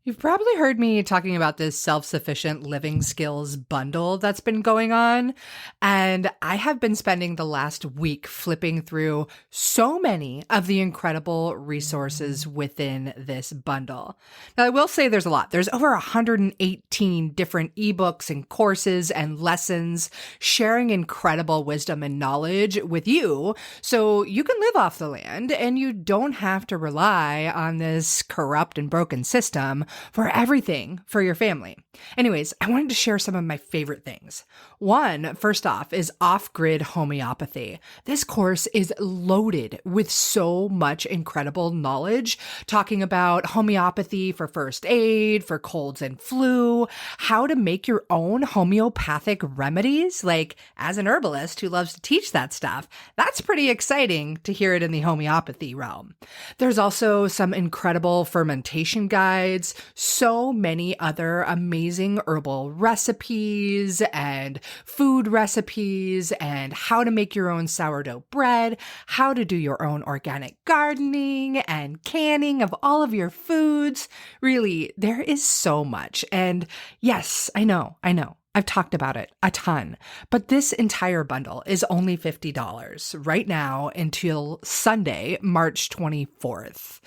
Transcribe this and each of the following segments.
You've probably heard me talking about this self-sufficient living skills bundle that's been going on. And I have been spending the last week flipping through so many of the incredible resources within this bundle. Now, I will say there's a lot. There's over 118 different ebooks and courses and lessons sharing incredible wisdom and knowledge with you so you can live off the land and you don't have to rely on this corrupt and broken system for everything for your family. Anyways, I wanted to share some of my favorite things. One, first off, is off-grid homeopathy. This course is loaded with so much incredible knowledge, talking about homeopathy for first aid, for colds and flu, how to make your own homeopathic remedies. Like, as an herbalist who loves to teach that stuff, that's pretty exciting to hear it in the homeopathy realm. There's also some incredible fermentation guides, so many other amazing herbal recipes and food recipes, and how to make your own sourdough bread, how to do your own organic gardening and canning of all of your foods. Really, there is so much. And yes, I know. I've talked about it a ton, but this entire bundle is only $50 right now until Sunday, March 24th.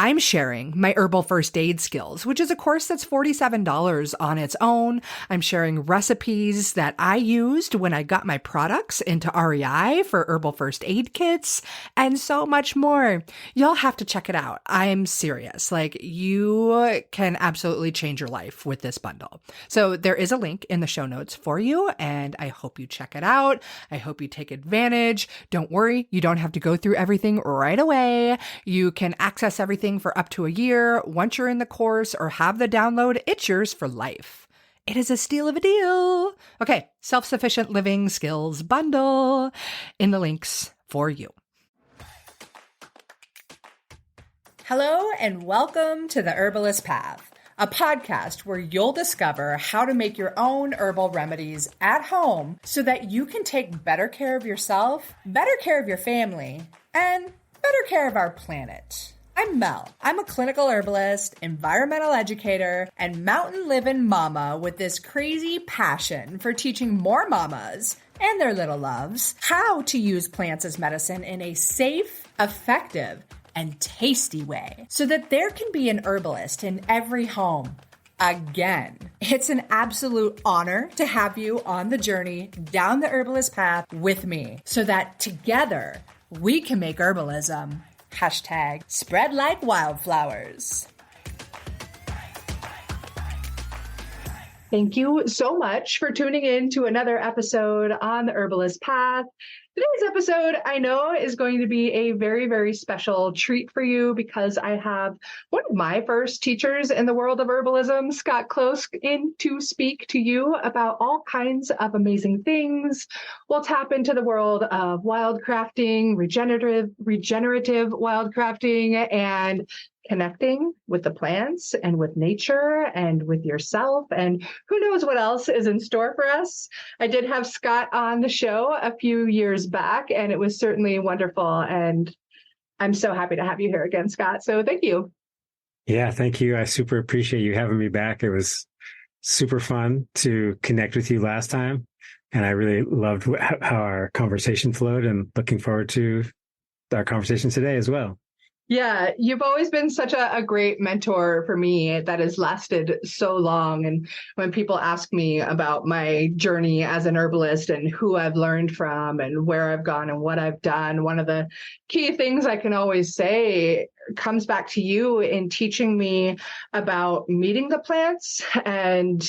I'm sharing my herbal first aid skills, which is a course that's $47 on its own. I'm sharing recipes that I used when I got my products into REI for herbal first aid kits and so much more. You'll have to check it out. I'm serious. Like, you can absolutely change your life with this bundle. So there is a link in the show notes for you, and I hope you check it out. I hope you take advantage. Don't worry, you don't have to go through everything right away. You can access everything for up to a year. Once you're in the course or have the download, it's yours for life. It is a steal of a deal. Okay, self-sufficient living skills bundle in the links for you. Hello and welcome to the Herbalist Path, a podcast where you'll discover how to make your own herbal remedies at home so that you can take better care of yourself, better care of your family, and better care of our planet. I'm Mel. I'm a clinical herbalist, environmental educator, and mountain living mama with this crazy passion for teaching more mamas and their little loves how to use plants as medicine in a safe, effective, and tasty way so that there can be an herbalist in every home. Again, it's an absolute honor to have you on the journey down the herbalist path with me so that together we can make herbalism #spread like wildflowers. Thank you so much for tuning in to another episode on the Herbalist Path. Today's episode, I know, is going to be a very, very special treat for you because I have one of my first teachers in the world of herbalism, Scott Kloos, in to speak to you about all kinds of amazing things. We'll tap into the world of wildcrafting, regenerative wild crafting, and connecting with the plants and with nature and with yourself. And who knows what else is in store for us. I did have Scott on the show a few years back, and it was certainly wonderful. And I'm so happy to have you here again, Scott. So thank you. Yeah, thank you. I super appreciate you having me back. It was super fun to connect with you last time. And I really loved how our conversation flowed, and looking forward to our conversation today as well. Yeah, you've always been such a great mentor for me that has lasted so long. And when people ask me about my journey as an herbalist and who I've learned from and where I've gone and what I've done, one of the key things I can always say comes back to you in teaching me about meeting the plants and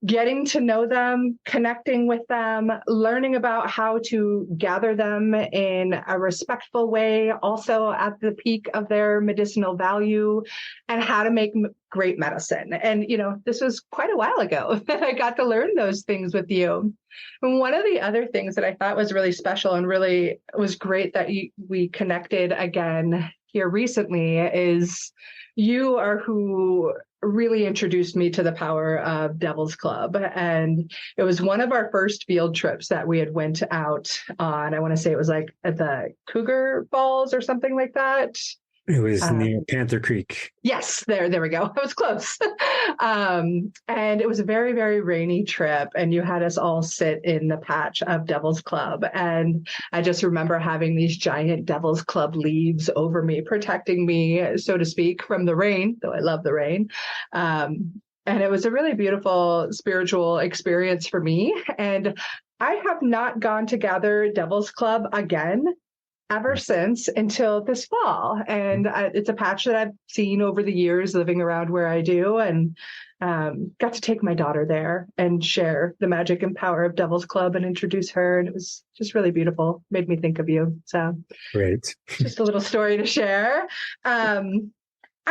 getting to know them, connecting with them, learning about how to gather them in a respectful way, also at the peak of their medicinal value, and how to make great medicine. And, this was quite a while ago that I got to learn those things with you. And one of the other things that I thought was really special and really was great that we connected again here recently is you are who really introduced me to the power of Devil's Club. And it was one of our first field trips that we had went out on. I want to say it was like at the Cougar Falls or something like that. It was near Panther Creek. Yes, there we go. I was close. And it was a very, very rainy trip. And you had us all sit in the patch of Devil's Club. And I just remember having these giant Devil's Club leaves over me, protecting me, so to speak, from the rain, though I love the rain. And it was a really beautiful spiritual experience for me. And I have not gone to gather Devil's Club again ever since until this fall. And it's a patch that I've seen over the years living around where I do, and got to take my daughter there and share the magic and power of Devil's Club and introduce her. And it was just really beautiful. Made me think of you. So Great. Just a little story to share.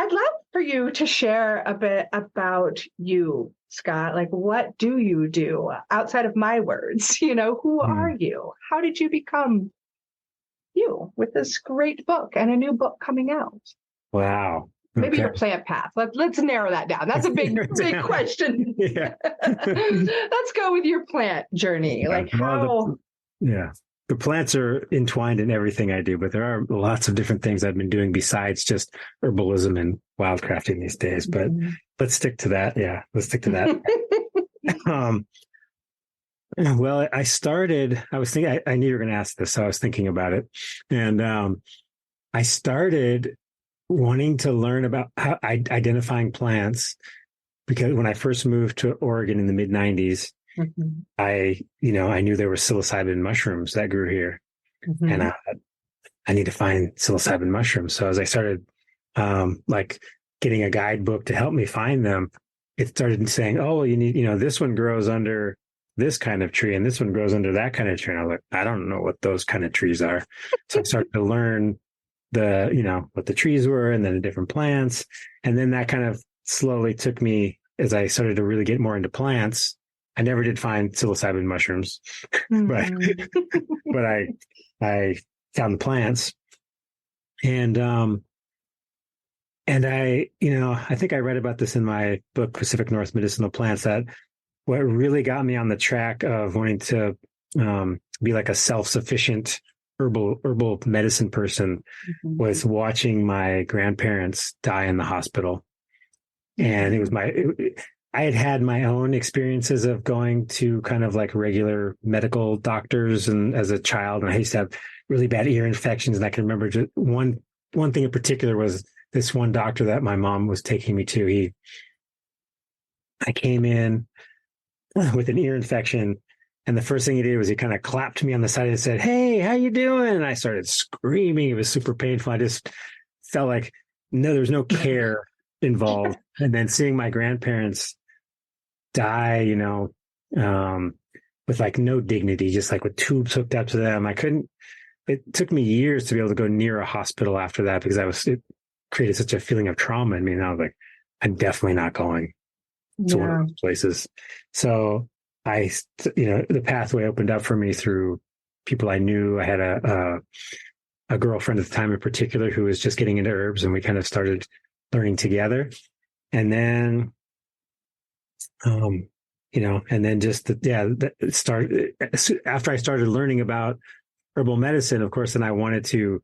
I'd love for you to share a bit about you, Scott. Like, what do you do outside of my words? Who are you? How did you become you with this great book and a new book coming out? Wow. Maybe your plant path. Let's narrow that down. That's a big question. Yeah. Let's go with your plant journey. Like how? The plants are entwined in everything I do, but there are lots of different things I've been doing besides just herbalism and wildcrafting these days. But let's stick to that. Yeah, let's stick to that. Well, I was thinking, I knew you were going to ask this, so I was thinking about it. And I started wanting to learn about identifying plants because when I first moved to Oregon in the mid 90s, I knew there were psilocybin mushrooms that grew here, and I need to find psilocybin mushrooms. So as I started getting a guidebook to help me find them, it started saying, "Oh, well, you need, this one grows under this kind of tree, and this one grows under that kind of tree." And I was like, I don't know what those kind of trees are. So I started to learn what the trees were, and then the different plants, and then that kind of slowly took me as I started to really get more into plants. I never did find psilocybin mushrooms, but I found the plants, and I think I read about this in my book, Pacific North Medicinal Plants, that what really got me on the track of wanting to be like a self-sufficient herbal medicine person was watching my grandparents die in the hospital. And it was I had my own experiences of going to kind of like regular medical doctors and as a child, and I used to have really bad ear infections. And I can remember just one thing in particular was this one doctor that my mom was taking me to. I came in with an ear infection, and the first thing he did was he kind of clapped me on the side and said, "Hey, how you doing?" And I started screaming. It was super painful. I just felt like there was no care involved. And then seeing my grandparents die, with like no dignity, just like with tubes hooked up to them. It took me years to be able to go near a hospital after that because it created such a feeling of trauma in me. And I was like, I'm definitely not going to one of those places. So the pathway opened up for me through people I knew. I had a girlfriend at the time in particular who was just getting into herbs, and we kind of started learning together. And then, and then just after I started learning about herbal medicine, of course, then I wanted to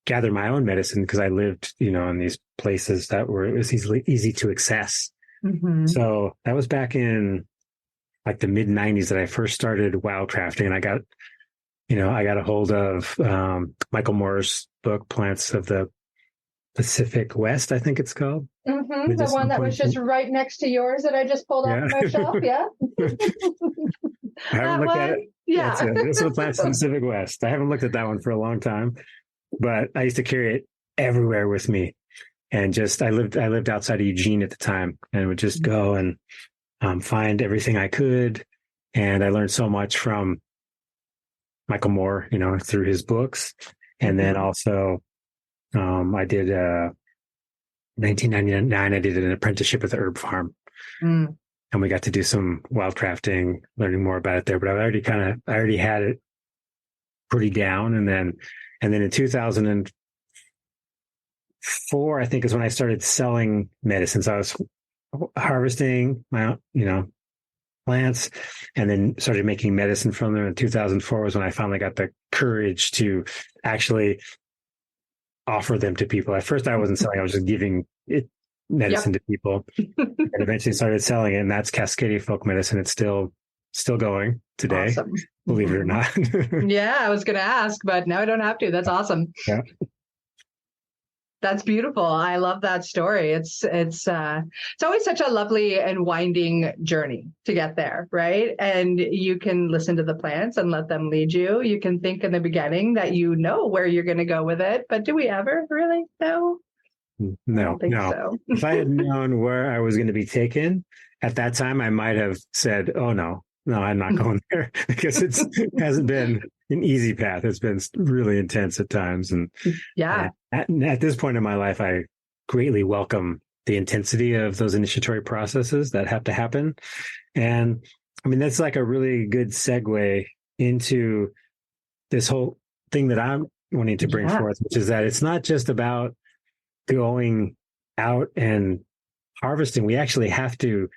gather my own medicine because I lived, in these places it was easy to access. So that was back in like the mid 90s that I first started wildcrafting, and I got a hold of Michael Moore's book, Plants of the Pacific West, I think it's called. The one that was just right next to yours that I just pulled off my shelf. Yeah. I haven't looked at it. Yeah. This is the Plants of the Pacific West. I haven't looked at that one for a long time, but I used to carry it everywhere with me. And I lived outside of Eugene at the time, and would just go and find everything I could. And I learned so much from Michael Moore, through his books. And then also, I did 1999. I did an apprenticeship at the herb farm, and we got to do some wildcrafting, learning more about it there. But I already had it pretty down. And then in 2004, I think is when I started selling medicine. So I was harvesting my own, plants, and then started making medicine from them. In 2004 was when I finally got the courage to actually offer them to people. At first, I wasn't selling; I was just giving it medicine to people, and eventually started selling it. And that's Cascadia folk medicine. It's still going today, Awesome. believe it or not. Yeah, I was going to ask, but now I don't have to. That's awesome. Yeah. That's beautiful. I love that story. It's always such a lovely and winding journey to get there, right? And you can listen to the plants and let them lead you. You can think in the beginning that you know where you're going to go with it, but do we ever really know? No, I don't think so. If I had known where I was going to be taken at that time, I might have said, "Oh no, I'm not going there," because it hasn't been an easy path. It's been really intense at times, and yeah. At this point in my life, I greatly welcome the intensity of those initiatory processes that have to happen. And I mean, that's like a really good segue into this whole thing that I'm wanting to bring forth, which is that it's not just about going out and harvesting. We actually have to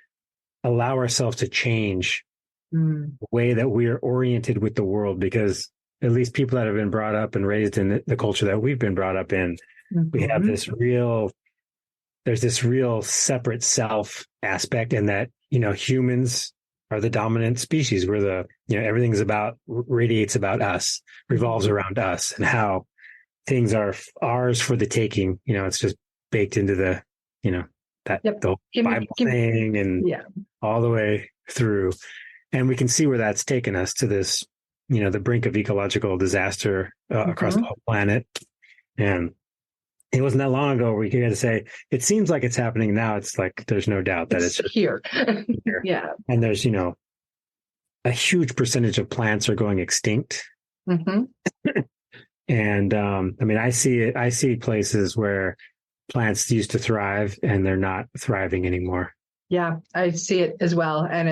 allow ourselves to change the way that we're oriented with the world, because at least people that have been brought up and raised in the culture that we've been brought up in, we have there's this real separate self aspect, and that, humans are the dominant species. We're everything's radiates about us, revolves around us, and how things are ours for the taking. It's just baked into the, the Bible thing and all the way through. And we can see where that's taken us to this, the brink of ecological disaster across the whole planet. And it wasn't that long ago where you could say, it seems like it's happening now. It's like, there's no doubt that it's here. here. Yeah. And there's, a huge percentage of plants are going extinct. And I see places where plants used to thrive and they're not thriving anymore. Yeah, I see it as well. And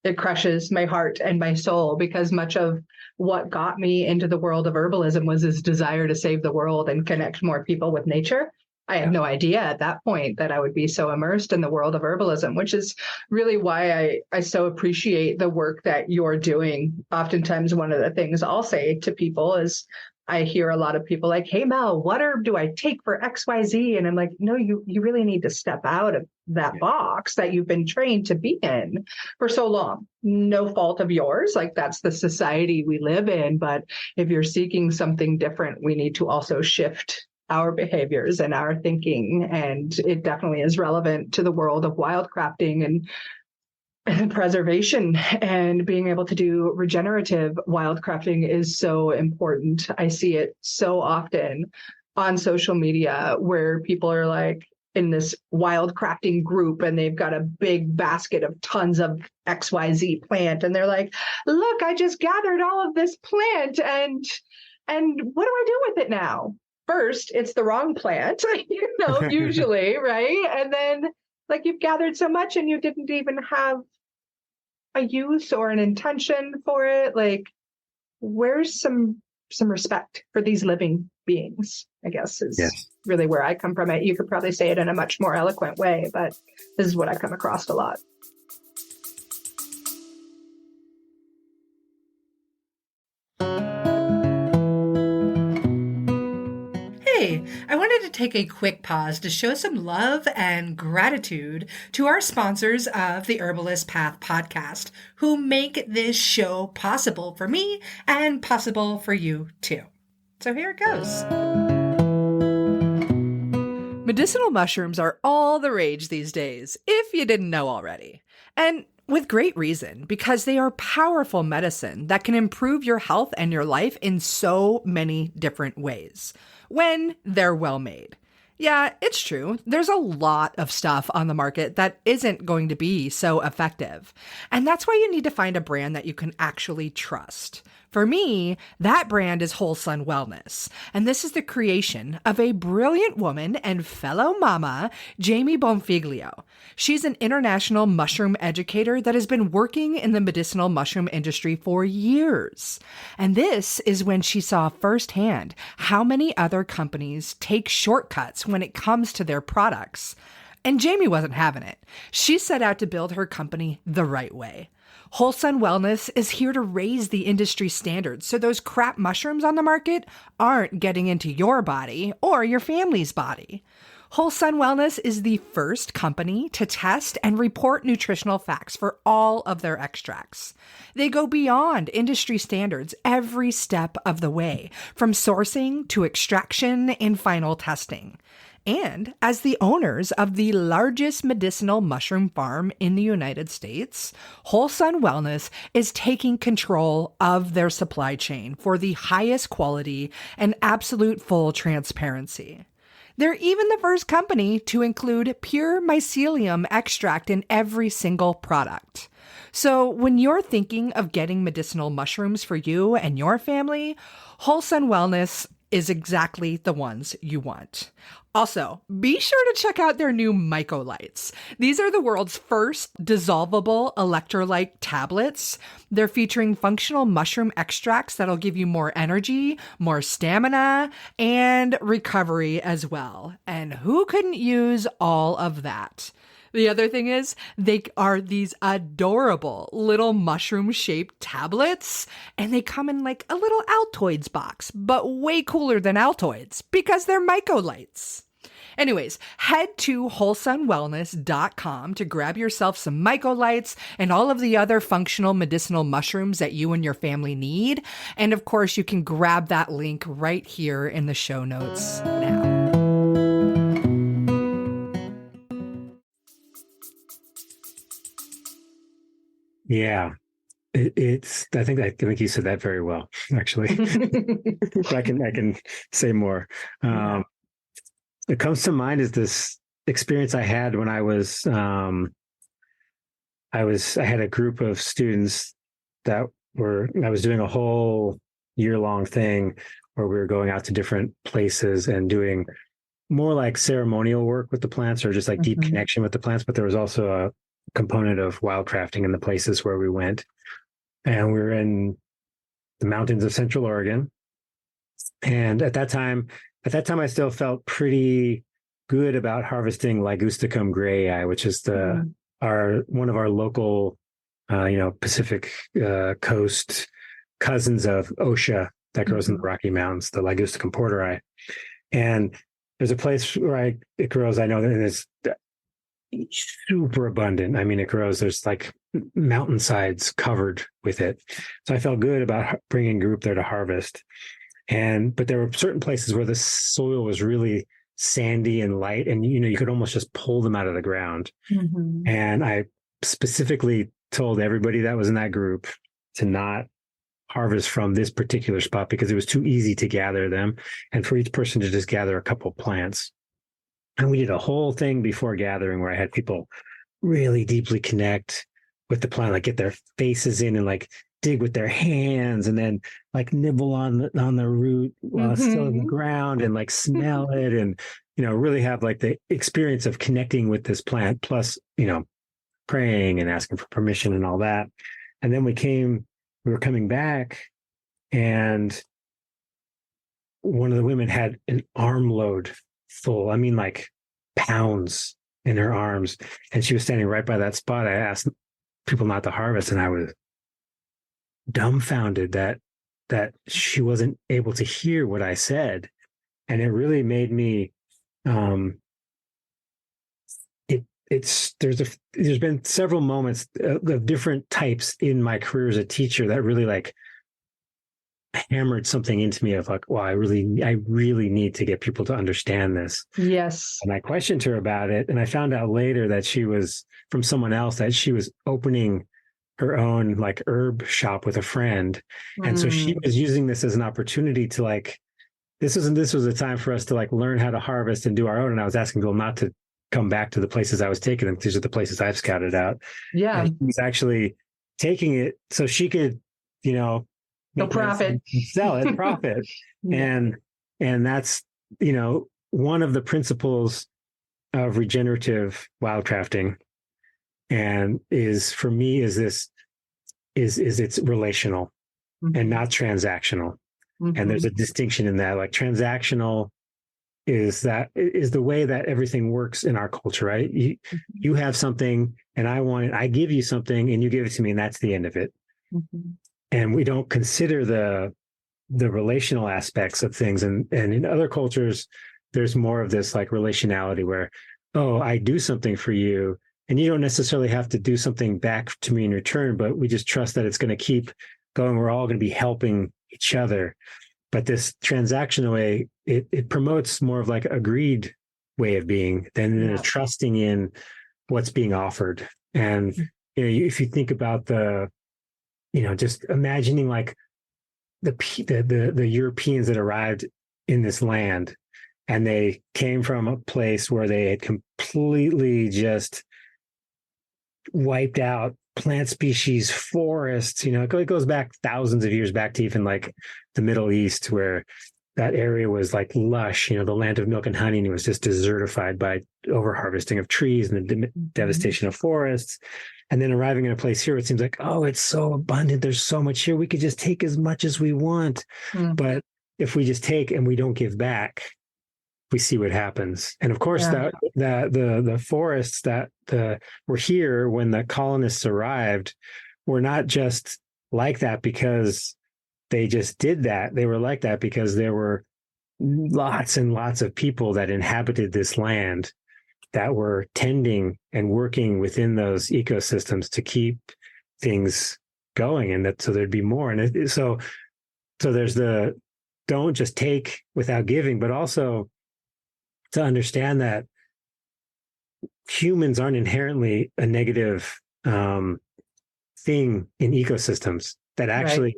it crushes my heart and my soul, because much of what got me into the world of herbalism was this desire to save the world and connect more people with nature. I had no idea at that point that I would be so immersed in the world of herbalism, which is really why I so appreciate the work that you're doing. Oftentimes, one of the things I'll say to people is, I hear a lot of people like, "Hey, Mel, what herb do I take for XYZ?" And I'm like, no, you really need to step out of that box that you've been trained to be in for so long. No fault of yours. Like, that's the society we live in. But if you're seeking something different, we need to also shift our behaviors and our thinking. And it definitely is relevant to the world of wildcrafting and preservation, and being able to do regenerative wildcrafting is so important. I see it so often on social media where people are like in this wildcrafting group and they've got a big basket of tons of XYZ plant. And they're like, "Look, I just gathered all of this plant and what do I do with it now?" First, it's the wrong plant, usually, right? And then, like, you've gathered so much and you didn't even have a use or an intention for it. Like, where's some respect for these living beings, I guess, is really where I come from. It. You could probably say it in a much more eloquent way, but this is what I come across a lot. Hey, I wanted to take a quick pause to show some love and gratitude to our sponsors of the Herbalist Path podcast, who make this show possible for me and possible for you too. So here it goes. Medicinal mushrooms are all the rage these days, if you didn't know already. And with great reason, because they are powerful medicine that can improve your health and your life in so many different ways when they're well made. Yeah, it's true. There's a lot of stuff on the market that isn't going to be so effective. And that's why you need to find a brand that you can actually trust. For me, that brand is Whole Sun Wellness, and this is the creation of a brilliant woman and fellow mama, Jamie Bonfiglio. She's an international mushroom educator that has been working in the medicinal mushroom industry for years. And this is when she saw firsthand how many other companies take shortcuts when it comes to their products. And Jamie wasn't having it. She set out to build her company the right way. Whole Sun Wellness is here to raise the industry standards so those crap mushrooms on the market aren't getting into your body or your family's body. Whole Sun Wellness is the first company to test and report nutritional facts for all of their extracts. They go beyond industry standards every step of the way, from sourcing to extraction and final testing. And as the owners of the largest medicinal mushroom farm in the United States, Whole Sun Wellness is taking control of their supply chain for the highest quality and absolute full transparency. They're even the first company to include pure mycelium extract in every single product. So when you're thinking of getting medicinal mushrooms for you and your family, Whole Sun Wellness is exactly the ones you want. Also, be sure to check out their new Mycolites. These are the world's first dissolvable electrolyte tablets. They're featuring functional mushroom extracts that'll give you more energy, more stamina, and recovery as well. And who couldn't use all of that? The other thing is, they are these adorable little mushroom-shaped tablets, and they come in like a little Altoids box, but way cooler than Altoids because they're Mycolites. Anyways, head to wholesunwellness.com to grab yourself some Mycolites and all of the other functional medicinal mushrooms that you and your family need. And of course, you can grab that link right here in the show notes now. Yeah, I think you said that very well, actually. But I can say more. It comes to mind is this experience I had when I had a group of students I was doing a whole year-long thing where we were going out to different places and doing more like ceremonial work with the plants or just like deep connection with the plants. But there was also a component of wildcrafting in the places where we went. And we were in the mountains of Central Oregon. And at that time, I still felt pretty good about harvesting Ligusticum grayi, which is one of our local, Pacific coast cousins of Osha that grows in the Rocky Mountains, the Ligusticum porteri. And there's a place where it grows. I know that it's super abundant. I mean, it grows. There's like mountainsides covered with it. So I felt good about bringing a group there to harvest. But there were certain places where the soil was really sandy and light, and you could almost just pull them out of the ground. And I specifically told everybody that was in that group to not harvest from this particular spot because it was too easy to gather them, and for each person to just gather a couple plants. And we did a whole thing before gathering where I had people really deeply connect with the plant, like get their faces in and like dig with their hands and then like nibble on the root while it's still in the ground and like smell it and, really have like the experience of connecting with this plant, plus, praying and asking for permission and all that. And then we were coming back and one of the women had an armload full, I mean, like pounds in her arms. And she was standing right by that spot. I asked people not to harvest, and I was dumbfounded that she wasn't able to hear what I said. And it really made me, there's been several moments of different types in my career as a teacher that really like hammered something into me of like, wow, I really need to get people to understand this. Yes. And I questioned her about it. And I found out later that she was from someone else, that she was opening her own like herb shop with a friend. And so she was using this as an opportunity to like, this was a time for us to like learn how to harvest and do our own. And I was asking people not to come back to the places I was taking them. These are the places I've scouted out. Yeah. And he was actually taking it so she could, no profit, sell it, profit. Yeah. And that's, one of the principles of regenerative wildcrafting, and is for me is it's relational and not transactional. And there's a distinction in that. Like transactional is the way that everything works in our culture, right? You have something, and I give you something and you give it to me, and that's the end of it. Mhm. And we don't consider the relational aspects of things. And in other cultures, there's more of this like relationality where, oh, I do something for you, and you don't necessarily have to do something back to me in return, but we just trust that it's going to keep going. We're all going to be helping each other. But this transactional way, it promotes more of like a greed way of being than a trusting in what's being offered. And if you think about just imagining like the Europeans that arrived in this land, and they came from a place where they had completely just wiped out plant species, forests. It goes back thousands of years back to even like the Middle East, where that area was like lush, the land of milk and honey, and it was just desertified by overharvesting of trees and the devastation of forests. And then arriving in a place here, it seems like, oh, it's so abundant. There's so much here. We could just take as much as we want. Mm-hmm. But if we just take and we don't give back, we see what happens. And of course, the forests that were here when the colonists arrived were not just like that because they just did that. They were like that because there were lots and lots of people that inhabited this land that were tending and working within those ecosystems to keep things going, and so there'd be more. And so there's the don't just take without giving, but also to understand that humans aren't inherently a negative thing in ecosystems. That actually,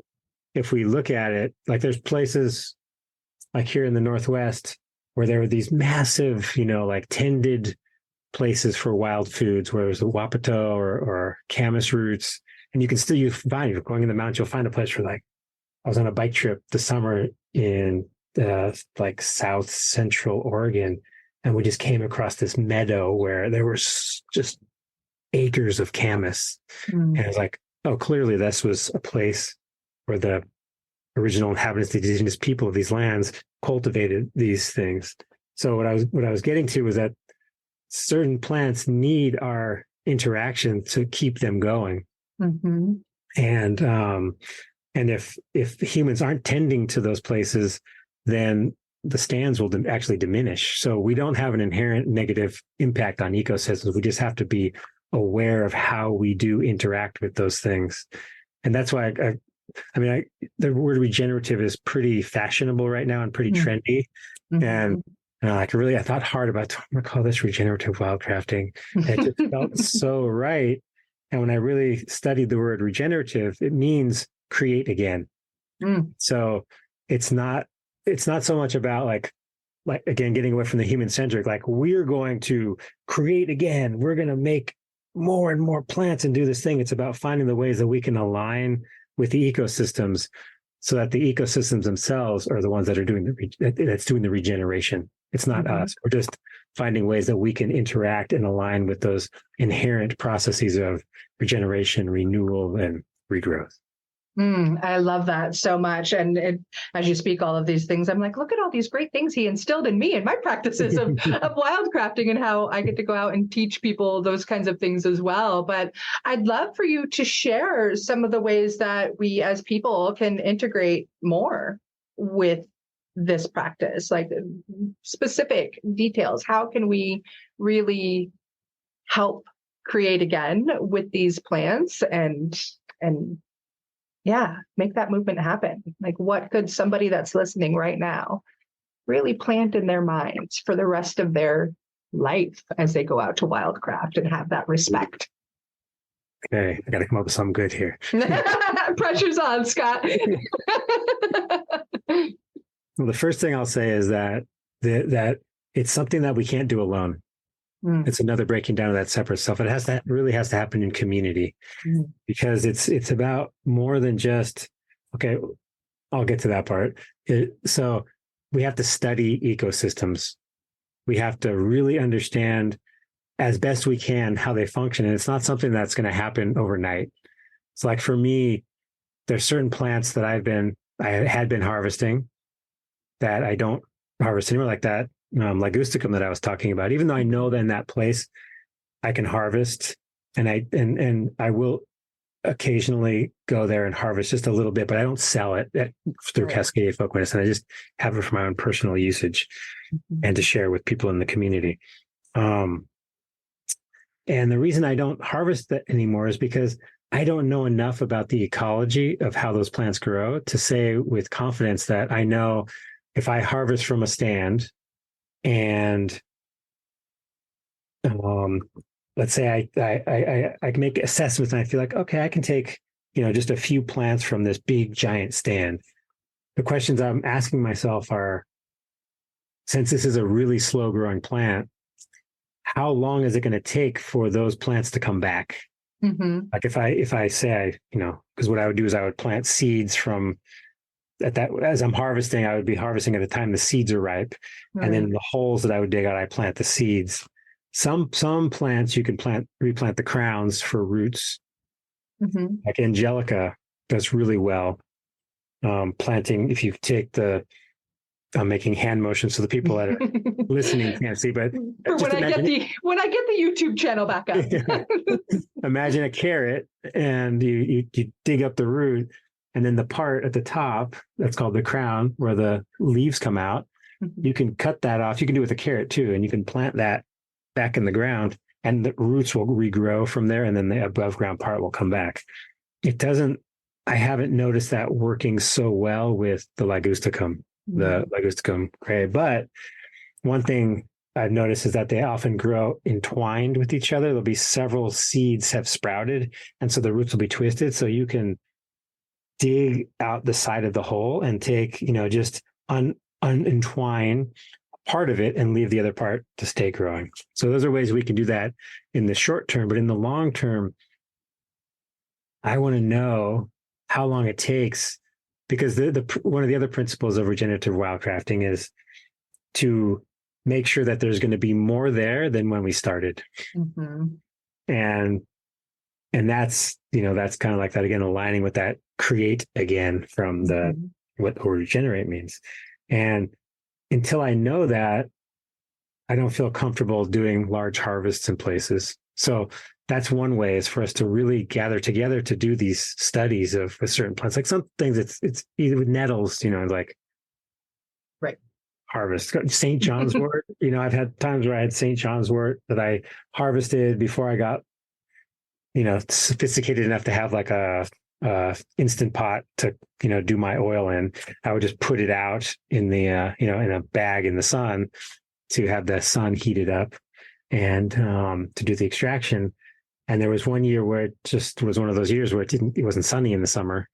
if we look at it, like there's places like here in the Northwest where there were these massive, like tended places for wild foods, where there's a wapato or camas roots. And you can still, if you're going in the mountains, you'll find a place where, like, I was on a bike trip this summer in like South Central Oregon, and we just came across this meadow where there were just acres of camas. And it was like, oh, clearly this was a place where the original inhabitants, the indigenous people of these lands, cultivated these things. So what I was getting to was that certain plants need our interaction to keep them going. Mm-hmm. And if humans aren't tending to those places, then the stands will actually diminish. So we don't have an inherent negative impact on ecosystems. We just have to be aware of how we do interact with those things. And that's why the word regenerative is pretty fashionable right now and pretty trendy. Mm-hmm. And I thought hard about, I'm going to call this regenerative wild crafting. And it just felt so right. And when I really studied the word regenerative, it means create again. So it's not so much about like again, getting away from the human centric, like we're going to create again. We're going to make more and more plants and do this thing. It's about finding the ways that we can align with the ecosystems so that the ecosystems themselves are the ones that are doing the regeneration. It's not us. We're just finding ways that we can interact and align with those inherent processes of regeneration, renewal, and regrowth. I love that so much. And as you speak all of these things, I'm like, look at all these great things he instilled in me and my practices of wildcrafting, and how I get to go out and teach people those kinds of things as well. But I'd love for you to share some of the ways that we as people can integrate more with this practice, like specific details. How can we really help create again with these plants and make that movement happen? Like, what could somebody that's listening right now really plant in their minds for the rest of their life as they go out to wildcraft and have that respect? Okay, I got to come up with something good here. Pressure's on, Scott. Well, the first thing I'll say is that it's something that we can't do alone. It's another breaking down of that separate self. It really has to happen in community, because it's about more than just, okay, I'll get to that part. So we have to study ecosystems. We have to really understand as best we can how they function. And it's not something that's going to happen overnight. It's like, for me, there's certain plants that I had been harvesting that I don't harvest anymore, like that ligusticum that I was talking about. Even though I know that in that place I can harvest and I will occasionally go there and harvest just a little bit, but I don't sell it through Right. Cascadia Folk Medicine. I just have it for my own personal usage and to share with people in the community. And the reason I don't harvest that anymore is because I don't know enough about the ecology of how those plants grow to say with confidence that I know if I harvest from a stand and let's say I can make assessments and I feel like, okay, I can take, just a few plants from this big giant stand. The questions I'm asking myself are, since this is a really slow growing plant, how long is it going to take for those plants to come back? Like if I say, because what I would do is I would plant seeds from as I'm harvesting, I would be harvesting at the time the seeds are ripe. Right. And then the holes that I would dig out, I plant the seeds. Some plants you can replant the crowns for roots. Like Angelica does really well. Planting, if you take I'm making hand motions so the people that are listening can't see, but when I get the YouTube channel back up. Imagine a carrot and you dig up the root, and then the part at the top that's called the crown where the leaves come out, you can cut that off. You can do it with a carrot too, and you can plant that back in the ground and the roots will regrow from there, and then the above ground part will come back. I haven't noticed that working so well with the Ligusticum, cray. But one thing I've noticed is that they often grow entwined with each other. There'll be several seeds have sprouted, and so the roots will be twisted. So you can dig out the side of the hole and take, just unentwine part of it and leave the other part to stay growing. So those are ways we can do that in the short term. But in the long term, I want to know how long it takes, because one of the other principles of regenerative wildcrafting is to make sure that there's going to be more there than when we started. And that's, that's kind of like that again, aligning with that create again from what regenerate means. And until I know that, I don't feel comfortable doing large harvests in places. So that's one way, is for us to really gather together to do these studies of certain plants. Like some things, it's either with nettles, like right, harvest. St. John's wort, I've had times where I had St. John's wort that I harvested before I got, sophisticated enough to have like a instant pot to, do my oil in. I would just put it out in the, in a bag in the sun to have the sun heated up and to do the extraction. And there was one year where it just was one of those years where it wasn't sunny in the summer.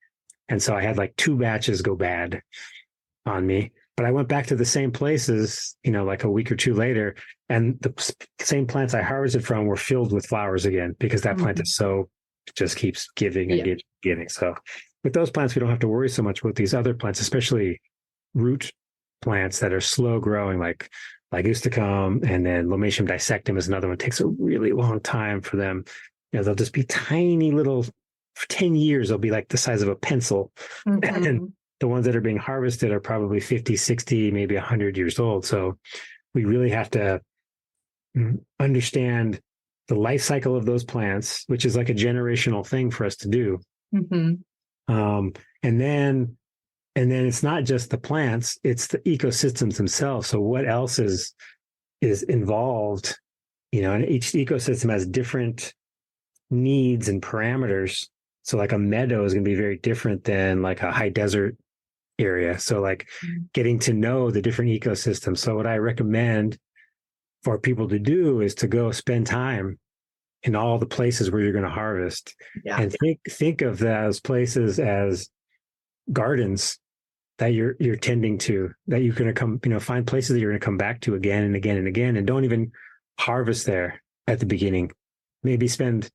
And so I had like 2 batches go bad on me, but I went back to the same places, like a week or 2 later, and the same plants I harvested from were filled with flowers again, because that plant is just keeps giving and giving. So with those plants, we don't have to worry so much about these other plants, especially root plants that are slow growing, like Ligusticum, and then Lomatium dissectum is another one. It takes a really long time for them. They'll just be tiny little, for 10 years, they'll be like the size of a pencil. And the ones that are being harvested are probably 50, 60, maybe 100 years old. So we really have to understand the life cycle of those plants, which is like a generational thing for us to do. And then it's not just the plants, it's the ecosystems themselves. So what else is involved, and each ecosystem has different needs and parameters. So like a meadow is going to be very different than like a high desert area. So like getting to know the different ecosystems. So what I recommend for people to do is to go spend time in all the places where you're going to harvest, and think of those places as gardens that you're tending to, that you're going to come, find places that you're going to come back to again and again and again, and don't even harvest there at the beginning. Maybe spend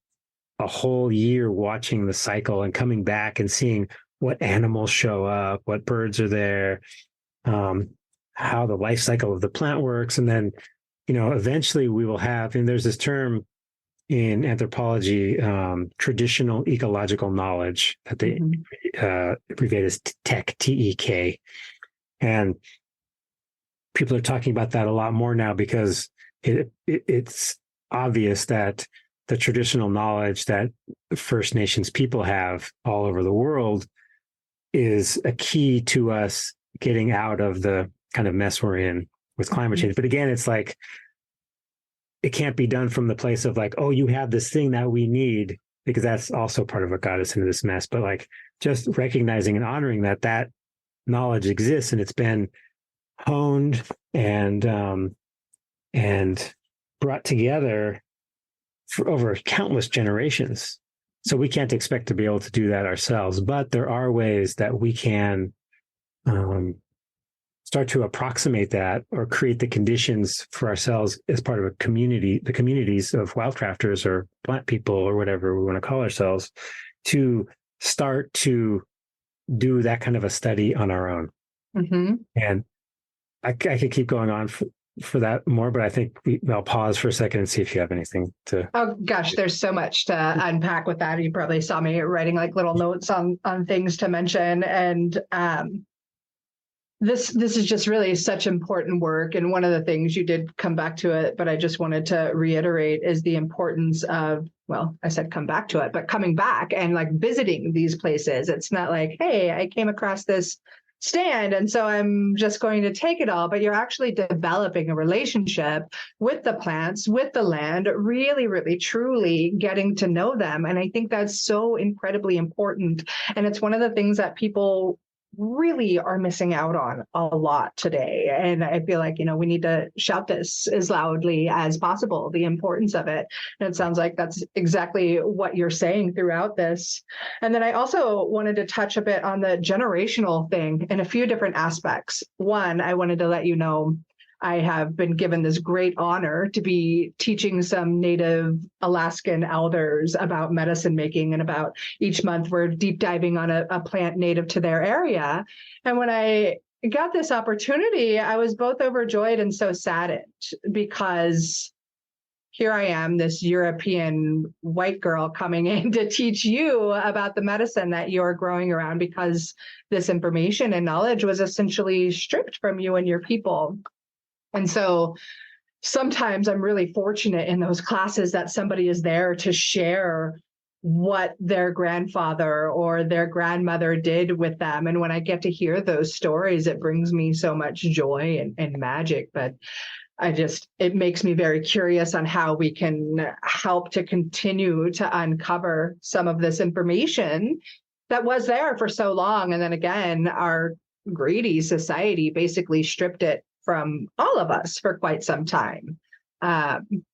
a whole year watching the cycle and coming back and seeing what animals show up, what birds are there, how the life cycle of the plant works. And then, eventually we will have, and there's this term in anthropology, traditional ecological knowledge, that they abbreviate as TEK, TEK. And people are talking about that a lot more now, because it's obvious that the traditional knowledge that First Nations people have all over the world is a key to us getting out of the kind of mess we're in with climate change. But again, it's like, it can't be done from the place of like, oh, you have this thing that we need, because that's also part of what got us into this mess. But like just recognizing and honoring that knowledge exists, and it's been honed and brought together for over countless generations. So we can't expect to be able to do that ourselves, but there are ways that we can start to approximate that or create the conditions for ourselves as part of a community, the communities of wildcrafters or plant people or whatever we want to call ourselves, to start to do that kind of a study on our own. Mm-hmm. And I could keep going on for that more, but I think I'll pause for a second and see if you have anything to. Oh gosh, there's so much to unpack with that. You probably saw me writing like little notes on things to mention, and this is just really such important work. And one of the things, you did come back to it, but I just wanted to reiterate, is the importance of, well, I said come back to it, but coming back and like visiting these places. It's not like, hey, I came across this stand and so I'm just going to take it all, but you're actually developing a relationship with the plants, with the land, really, really, truly getting to know them. And I think that's so incredibly important. And it's one of the things that people really are missing out on a lot today. And I feel like, we need to shout this as loudly as possible, the importance of it. And it sounds like that's exactly what you're saying throughout this. And then I also wanted to touch a bit on the generational thing in a few different aspects. One, I wanted to let you know I have been given this great honor to be teaching some Native Alaskan elders about medicine making, and about each month we're deep diving on a plant native to their area. And when I got this opportunity, I was both overjoyed and so saddened, because here I am, this European white girl coming in to teach you about the medicine that you're growing around, because this information and knowledge was essentially stripped from you and your people. And so sometimes I'm really fortunate in those classes that somebody is there to share what their grandfather or their grandmother did with them. And when I get to hear those stories, it brings me so much joy and magic. But it makes me very curious on how we can help to continue to uncover some of this information that was there for so long. And then again, our greedy society basically stripped it from all of us for quite some time.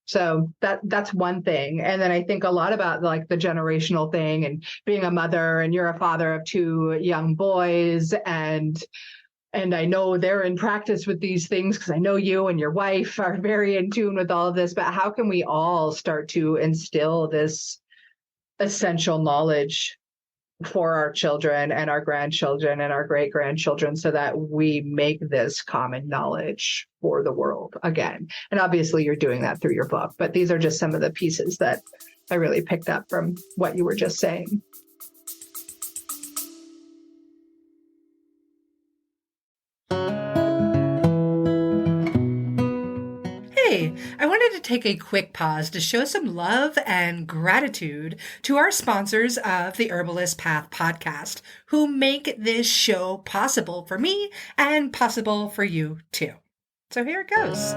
So that's one thing. And then I think a lot about like the generational thing, and being a mother, and you're a father of two young boys, and I know they're in practice with these things, because I know you and your wife are very in tune with all of this. But how can we all start to instill this essential knowledge for our children and our grandchildren and our great-grandchildren, so that we make this common knowledge for the world again? And obviously you're doing that through your book, but these are just some of the pieces that I really picked up from what you were just saying. Hey, I wanted to take a quick pause to show some love and gratitude to our sponsors of the Herbalist Path podcast, who make this show possible for me and possible for you too. So here it goes.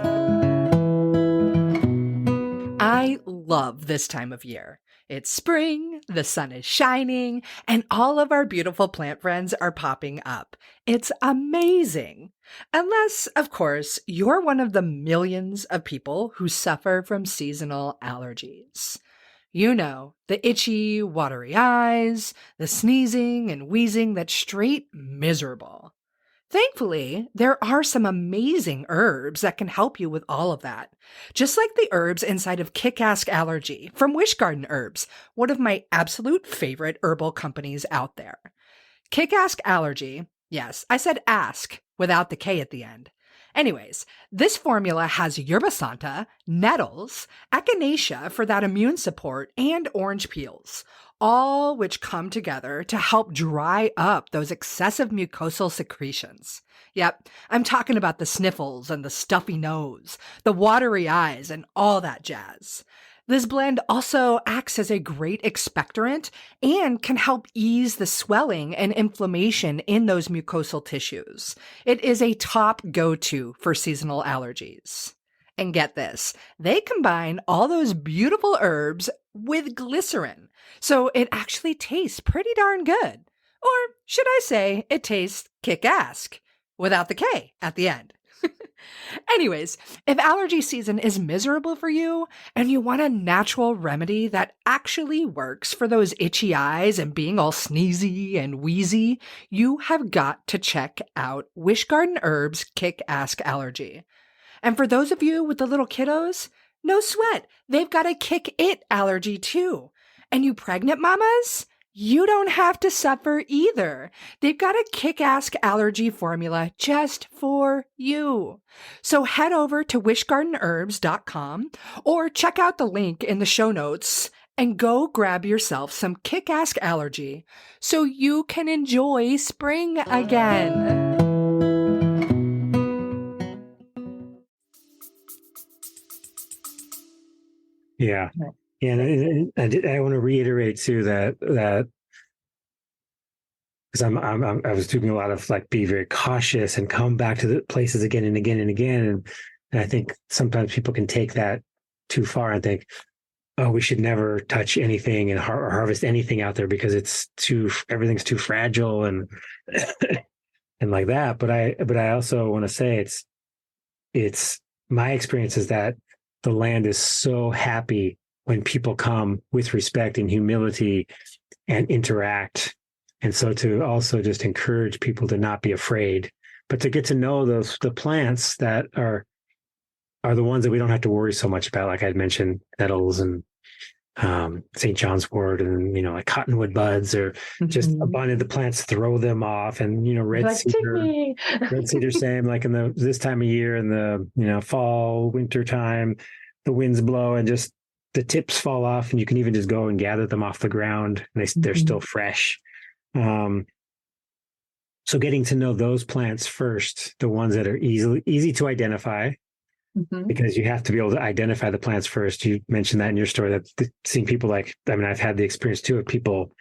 I love this time of year. It's spring, the sun is shining, and all of our beautiful plant friends are popping up. It's amazing. Unless, of course, you're one of the millions of people who suffer from seasonal allergies. You know, the itchy, watery eyes, the sneezing and wheezing that's straight miserable. Thankfully, there are some amazing herbs that can help you with all of that. Just like the herbs inside of Kick-Ass Allergy from Wish Garden Herbs, one of my absolute favorite herbal companies out there. Kick-Ass Allergy, yes, I said ask without the K at the end. Anyways, this formula has yerba santa, nettles, echinacea for that immune support, and orange peels, all which come together to help dry up those excessive mucosal secretions. Yep, I'm talking about the sniffles and the stuffy nose, the watery eyes, and all that jazz. This blend also acts as a great expectorant and can help ease the swelling and inflammation in those mucosal tissues. It is a top go-to for seasonal allergies. And get this, they combine all those beautiful herbs with glycerin, so it actually tastes pretty darn good. Or should I say, it tastes kick-ass, without the K at the end. Anyways, if allergy season is miserable for you and you want a natural remedy that actually works for those itchy eyes and being all sneezy and wheezy, you have got to check out Wish Garden Herbs Kick-Ass Allergy. And for those of you with the little kiddos, no sweat, they've got a Kick It allergy too. And you pregnant mamas? You don't have to suffer either. They've got a kick-ass allergy formula just for you. So head over to wishgardenherbs.com or check out the link in the show notes and go grab yourself some kick-ass allergy so you can enjoy spring again. Yeah. And I want to reiterate too that because I was doing a lot of like be very cautious and come back to the places again and again and again, and I think sometimes people can take that too far and think, oh, we should never touch anything and harvest anything out there because everything's too fragile and and like that. But I also want to say it's my experience is that the land is so happy when people come with respect and humility and interact. And so to also just encourage people to not be afraid, but to get to know the plants that are the ones that we don't have to worry so much about. Like I mentioned, nettles and St. John's wort and, like cottonwood buds or just a bunch of the plants, throw them off. And, red cedar, same, like in this time of year in the, fall, winter time, the winds blow and just the tips fall off and you can even just go and gather them off the ground and they're still fresh. So getting to know those plants first, the ones that are easy to identify, because you have to be able to identify the plants first. You mentioned that in your story that seeing people I've had the experience too of people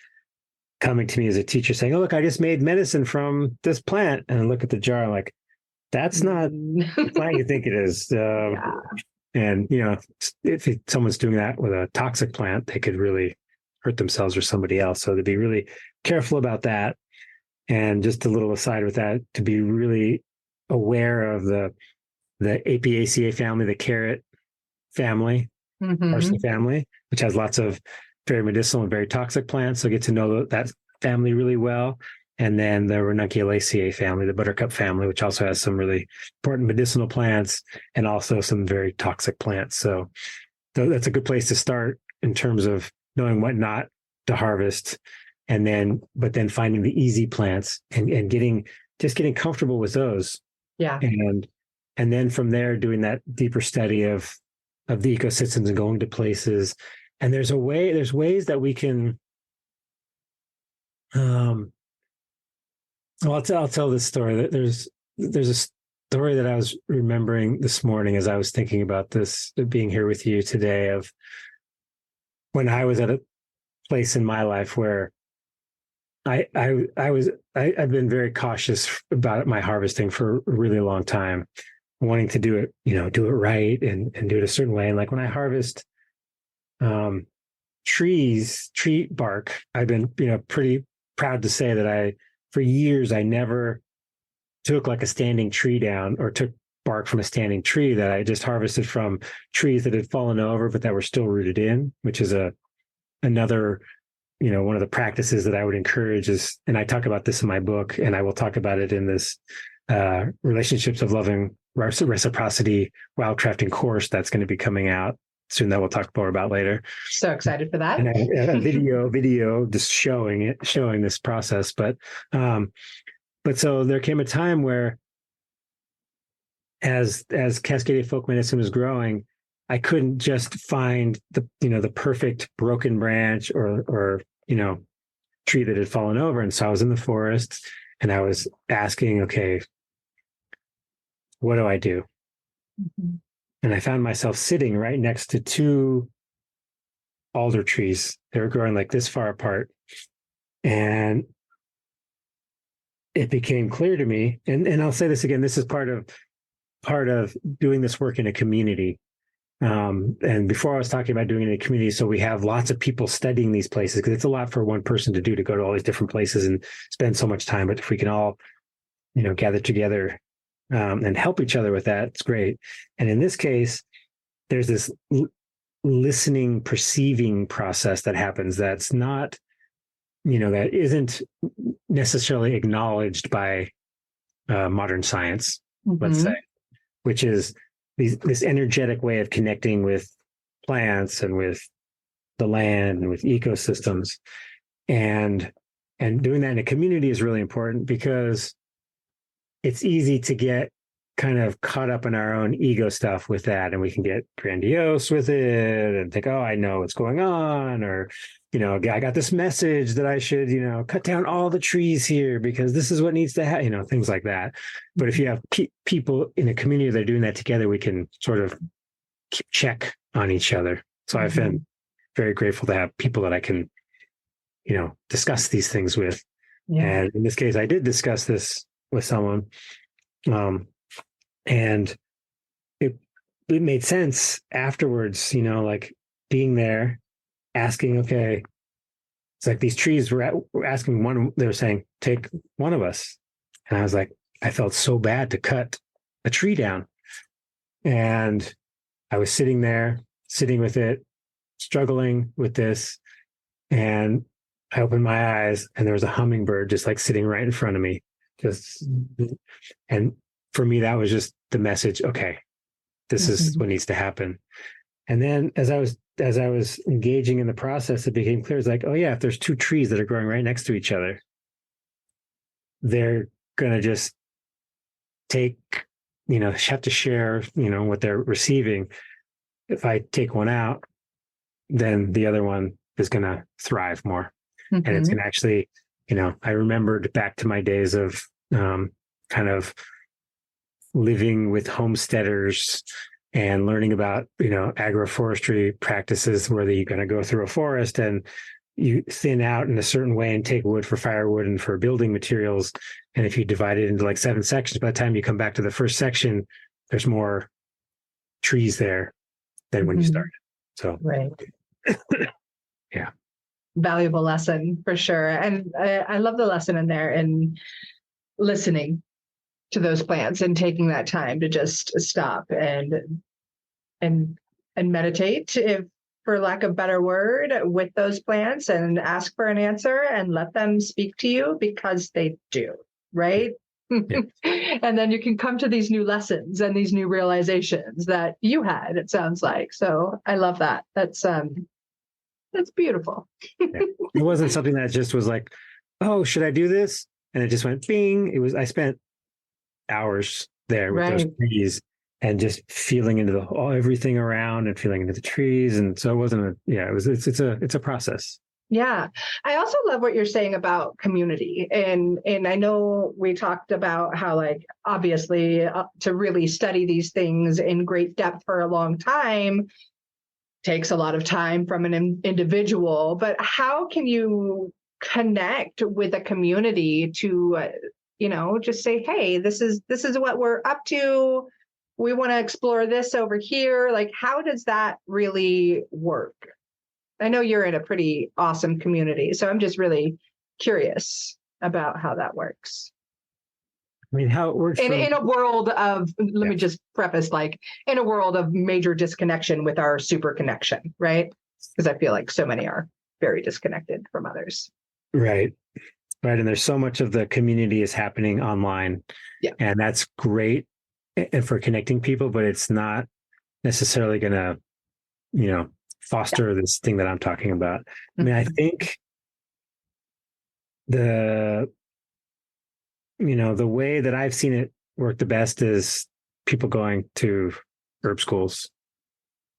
coming to me as a teacher saying, oh, look, I just made medicine from this plant. And I look at the jar, I'm like, that's not the plant you think it is. And, if someone's doing that with a toxic plant, they could really hurt themselves or somebody else. So to be really careful about that. And just a little aside with that, to be really aware of the Apiaceae family, the carrot family, parsley family, which has lots of very medicinal and very toxic plants. So get to know that family really well. And then the Ranunculaceae family, the buttercup family, which also has some really important medicinal plants and also some very toxic plants. So that's a good place to start in terms of knowing what not to harvest. But then finding the easy plants and getting comfortable with those. Yeah. And then from there, doing that deeper study of the ecosystems and going to places. And there's ways that we can, I'll tell this story. There's a story that I was remembering this morning as I was thinking about this, being here with you today, of when I was at a place in my life where I've been very cautious about my harvesting for a really long time, wanting to do it right and do it a certain way. And like when I harvest tree bark, I've been, pretty proud to say that for years, I never took like a standing tree down or took bark from a standing tree, that I just harvested from trees that had fallen over, but that were still rooted in, which is another, one of the practices that I would encourage is, and I talk about this in my book, and I will talk about it in this Relationships of Loving Reciprocity Wildcrafting course that's going to be coming out soon, that we'll talk more about later. So excited for that. And a video just showing this process. But so there came a time where as Cascadia folk medicine was growing, I couldn't just find the perfect broken branch or tree that had fallen over. And so I was in the forest and I was asking, okay, what do I do? And I found myself sitting right next to two alder trees. They were growing like this far apart. And it became clear to me, and I'll say this again, this is part of doing this work in a community. And before I was talking about doing it in a community, so we have lots of people studying these places, because it's a lot for one person to do, to go to all these different places and spend so much time. But if we can all, gather together and help each other with that, it's great. And in this case, there's this listening, perceiving process that happens that's not, that isn't necessarily acknowledged by modern science, let's say, which is this energetic way of connecting with plants and with the land and with ecosystems. And doing that in a community is really important, because it's easy to get kind of caught up in our own ego stuff with that. And we can get grandiose with it and think, oh, I know what's going on. Or, I got this message that I should, cut down all the trees here because this is what needs to happen, things like that. But if you have people in a community that are doing that together, we can sort of keep check on each other. So I've been very grateful to have people that I can, discuss these things with. Yeah. And in this case, I did discuss this with someone. And it made sense afterwards, like being there, asking, okay, it's like these trees were asking one, they were saying, take one of us. And I was like, I felt so bad to cut a tree down. And I was sitting with it, struggling with this. And I opened my eyes and there was a hummingbird just like sitting right in front of me. And for me, that was just the message. Okay, this is what needs to happen. And then as I was engaging in the process, it became clear. It's like, oh yeah, if there's two trees that are growing right next to each other, they're going to just have to share, what they're receiving. If I take one out, then the other one is going to thrive more. And it's going to actually, I remembered back to my days of kind of living with homesteaders and learning about, agroforestry practices where you're going to go through a forest and you thin out in a certain way and take wood for firewood and for building materials. And if you divide it into like 7 sections, by the time you come back to the first section, there's more trees there than when you started. So, right. Yeah. Valuable lesson for sure. And I love the lesson in there in listening to those plants and taking that time to just stop and meditate, if for lack of a better word, with those plants, and ask for an answer and let them speak to you, because they do, right? Yeah. And then you can come to these new lessons and these new realizations that you had, it sounds like. So I love that. That's beautiful. Yeah. It wasn't something that just was like, oh, should I do this? And it just went bing. I spent hours there with those trees and just feeling into everything around and feeling into the trees. And so it wasn't it's a process. Yeah. I also love what you're saying about community. And I know we talked about how, like, obviously to really study these things in great depth for a long time takes a lot of time from an individual, but how can you connect with a community to, just say, hey, this is what we're up to. We want to explore this over here. Like, how does that really work? I know you're in a pretty awesome community, so I'm just really curious about how that works. I mean, how it works in a world of, let me just preface, like, in a world of major disconnection with our super connection, right? Because I feel like so many are very disconnected from others. Right. And there's so much of the community is happening online. Yeah. And that's great for connecting people, but it's not necessarily going to, foster this thing that I'm talking about. I mean, I think the way that I've seen it work the best is people going to herb schools.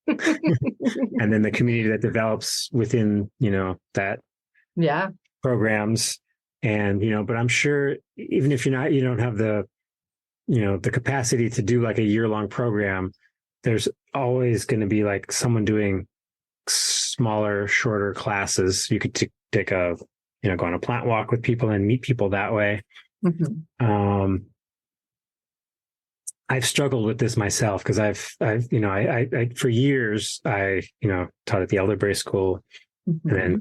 And then the community that develops within, that programs. And, but I'm sure even if you don't have the, the capacity to do like a year-long program, there's always going to be like someone doing smaller, shorter classes. You could take a, go on a plant walk with people and meet people that way. Mm-hmm. I've struggled with this myself because I for years I taught at the elderberry school, mm-hmm.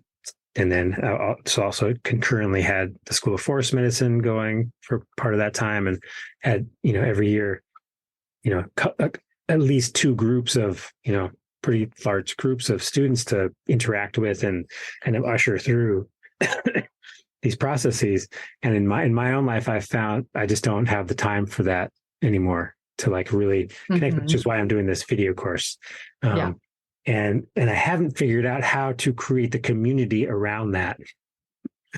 and then so also concurrently had the School of Forest Medicine going for part of that time, and had every year at least two groups of pretty large groups of students to interact with and kind of usher through these processes. And in my own life, I've found I just don't have the time for that anymore to like really connect, mm-hmm. which is why I'm doing this video course. And I haven't figured out how to create the community around that.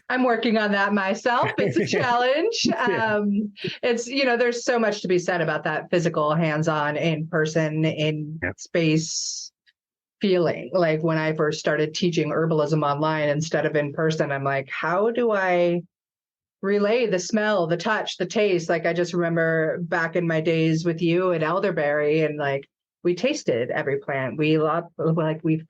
I'm working on that myself. It's a challenge. It's, there's so much to be said about that physical, hands-on, in person, in space feeling. Like when I first started teaching herbalism online instead of in person, I'm like, how do I relay the smell, the touch, the taste? Like I just remember back in my days with you at elderberry, and like we tasted every plant. We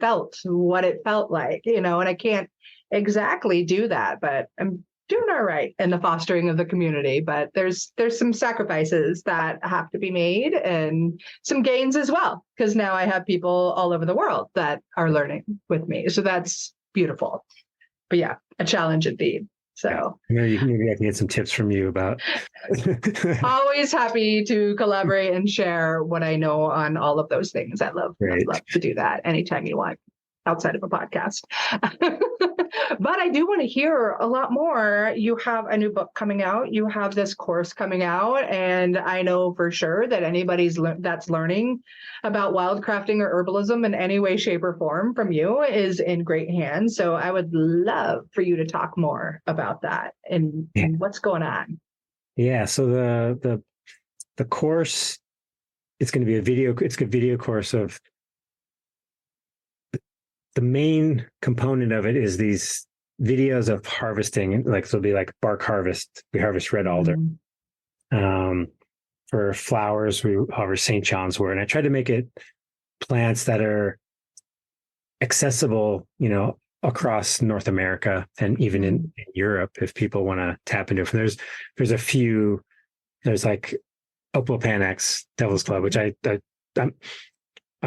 felt what it felt like, and I can't exactly do that, but I'm doing all right in the fostering of the community. But there's some sacrifices that have to be made, and some gains as well, because now I have people all over the world that are learning with me. So that's beautiful. But yeah, a challenge indeed. So maybe I can get some tips from you about. Always happy to collaborate and share what I know on all of those things. I'd love to do that anytime you want, outside of a podcast. But I do want to hear a lot more. You have a new book coming out. You have this course coming out. And I know for sure that anybody that's learning about wildcrafting or herbalism in any way, shape, or form from you is in great hands. So I would love for you to talk more about that and what's going on. Yeah. So the course, it's going to be it's a video course of. The main component of it is these videos of harvesting, like so it'll be like bark harvest. We harvest red alder. For flowers, we harvest St. John's wort. And I tried to make it plants that are accessible, across North America and even in Europe, if people want to tap into it. There's a few. There's like Opalpanax, Devil's Club, which I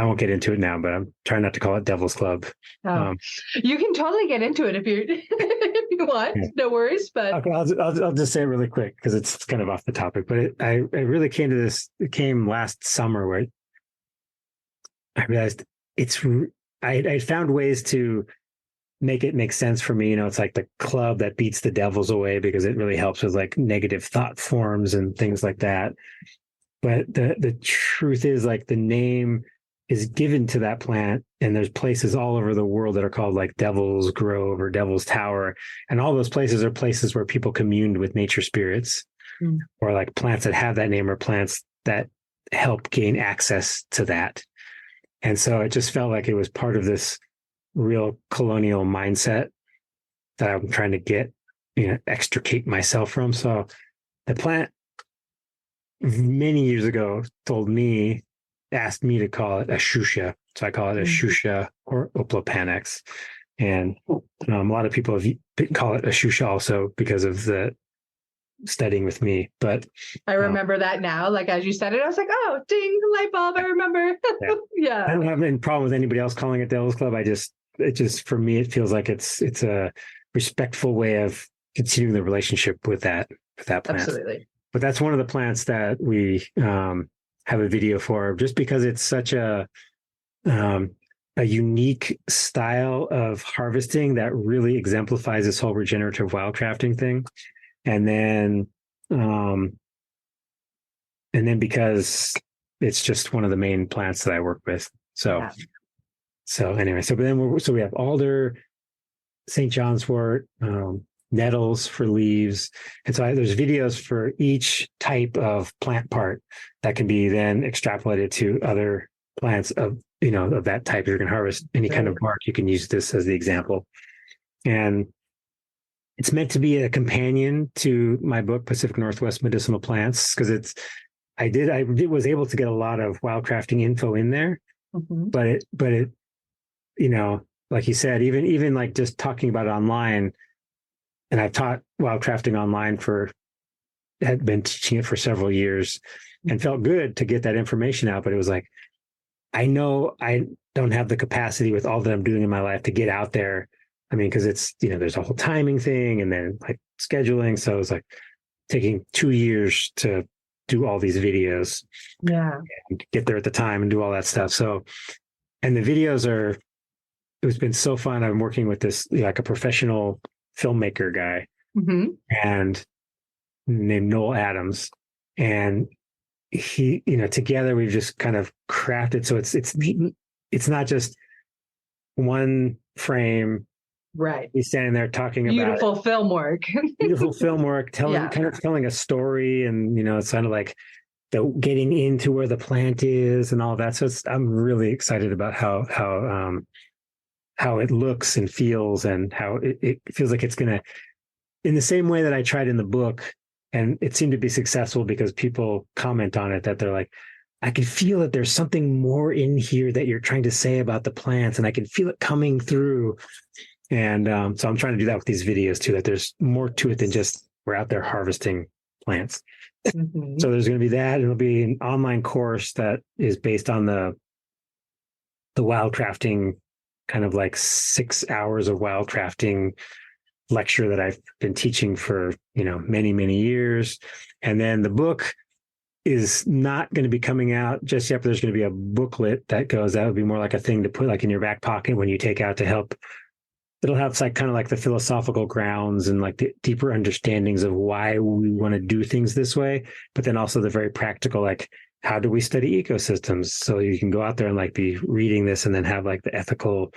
won't get into it now, but I'm trying not to call it Devil's Club. You can totally get into it if you want. Yeah. No worries. But okay, I'll just say it really quick because it's kind of off the topic. But I really came to this. It came last summer where I realized I found ways to make it make sense for me. It's like the club that beats the devils away because it really helps with like negative thought forms and things like that. But the truth is, like, the name is given to that plant, and there's places all over the world that are called like Devil's Grove or Devil's Tower, and all those places are places where people communed with nature spirits, or like plants that have that name, or plants that help gain access to that. And so it just felt like it was part of this real colonial mindset that I'm trying to extricate myself from. So the plant many years ago asked me to call it a shusha. So I call it a shusha or Opalpanax. And a lot of people call it a shusha also because of the studying with me. But I remember that now, like as you said it, I was like, oh, ding, light bulb, I remember. Yeah. I don't have any problem with anybody else calling it Devil's Club. It just, for me, it feels like it's a respectful way of continuing the relationship with that plant. Absolutely. But that's one of the plants that we have a video for, just because it's such a unique style of harvesting that really exemplifies this whole regenerative wild crafting thing. And then because it's just one of the main plants that I work with. So anyway, so we have alder, St. John's wort, nettles for leaves. And so there's videos for each type of plant part that can be then extrapolated to other plants of that type. You're going to harvest any kind of bark. You can use this as the example. And it's meant to be a companion to my book, Pacific Northwest Medicinal Plants, because I was able to get a lot of wild crafting info in there, but like you said, even like just talking about it online, and I've taught wildcrafting online had been teaching it for several years and felt good to get that information out. But it was like, I know I don't have the capacity with all that I'm doing in my life to get out there. I mean, because it's, there's a whole timing thing and then like scheduling. So it was like taking 2 years to do all these videos. Yeah. And get there at the time and do all that stuff. So, and the videos it's been so fun. I'm working with this, like a professional filmmaker guy and named Noel Adams. And he, together we've just kind of crafted. So it's not just one frame. Right. He's standing there talking beautiful about film work. Beautiful film work, kind of telling a story. And, it's kind of like getting into where the plant is and all that. So I'm really excited about how it looks and feels, and how it feels like it's going to, in the same way that I tried in the book, and it seemed to be successful because people comment on it that they're like, I can feel that there's something more in here that you're trying to say about the plants, and I can feel it coming through. And so I'm trying to do that with these videos too, that there's more to it than just we're out there harvesting plants. So there's going to be that. And it'll be an online course that is based on the wildcrafting, kind of like 6 hours of wildcrafting lecture that I've been teaching for, many, many years. And then the book is not going to be coming out just yet, but there's going to be a booklet that would be more like a thing to put like in your back pocket when you take out to help. It'll have like kind of like the philosophical grounds and like the deeper understandings of why we want to do things this way, but then also the very practical, like how do we study ecosystems? So you can go out there and like be reading this and then have like the ethical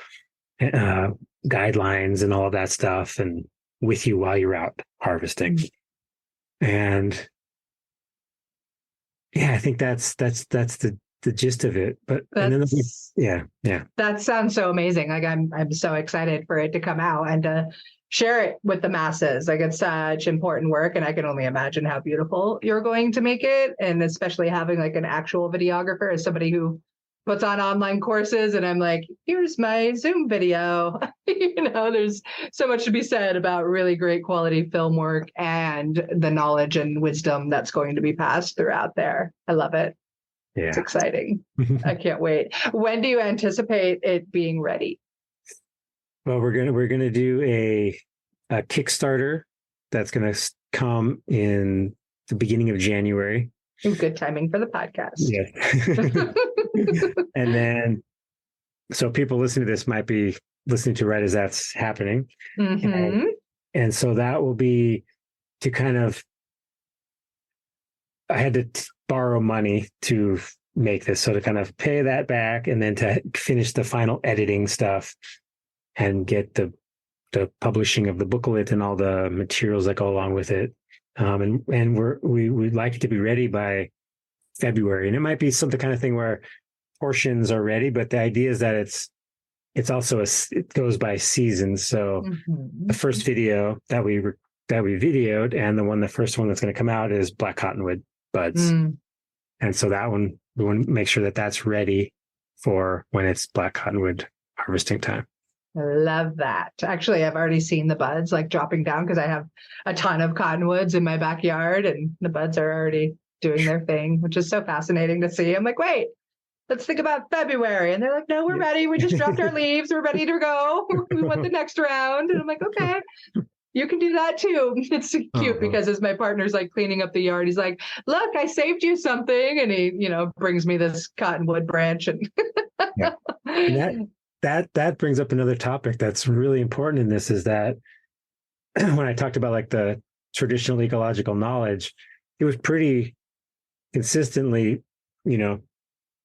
guidelines and all of that stuff and with you while you're out harvesting. And yeah, I think that's the gist of it. But that sounds so amazing. Like I'm so excited for it to come out and to share it with the masses. Like it's such important work, and I can only imagine how beautiful you're going to make it. And especially having like an actual videographer as somebody who puts on online courses, and I'm like, here's my Zoom video. There's so much to be said about really great quality film work and the knowledge and wisdom that's going to be passed throughout there. I love it. Yeah. It's exciting. I can't wait. When do you anticipate it being ready? Well, we're gonna do a Kickstarter that's gonna come in the beginning of January. Good timing for the podcast. Yeah. And then, so people listening to this might be listening to right as that's happening. And so that will be to kind of, I had to borrow money to make this. So to kind of pay that back and then to finish the final editing stuff and get the publishing of the booklet and all the materials that go along with it. And we'd like it to be ready by February. And it might be some kind of thing where portions are ready, but the idea is that it's also it goes by seasons. So the first video that we videoed, and the first one that's going to come out is black cottonwood buds. And so that one, we want to make sure that that's ready for when it's black cottonwood harvesting time. I love that. Actually, I've already seen the buds like dropping down because I have a ton of cottonwoods in my backyard, and the buds are already doing their thing, which is so fascinating to see. I'm like, wait, let's think about February. And they're like, no, we're ready. We just dropped our leaves. We're ready to go. We want the next round. And I'm like, okay, you can do that too. It's cute because as my partner's like cleaning up the yard, he's like, look, I saved you something. And he, brings me this cottonwood branch. And that brings up another topic that's really important in this, is that when I talked about like the traditional ecological knowledge, it was pretty consistently,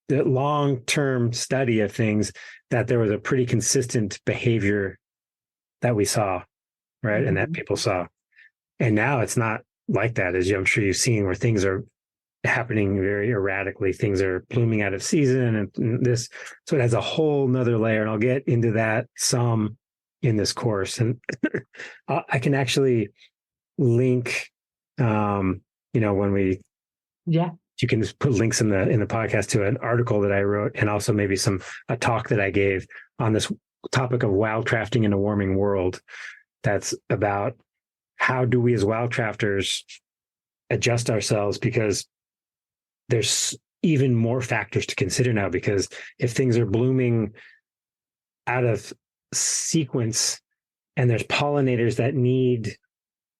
the long-term study of things, that there was a pretty consistent behavior that we saw, right? And that people saw. And now it's not like that, as I'm sure you've seen, where things are happening very erratically. Things are blooming out of season and this. So it has a whole nother layer. And I'll get into that some in this course. And I can actually link, when we You can just put links in the podcast to an article that I wrote, and also maybe a talk that I gave on this topic of wildcrafting in a warming world. That's about how do we as wildcrafters adjust ourselves, because there's even more factors to consider now, because if things are blooming out of sequence and there's pollinators that need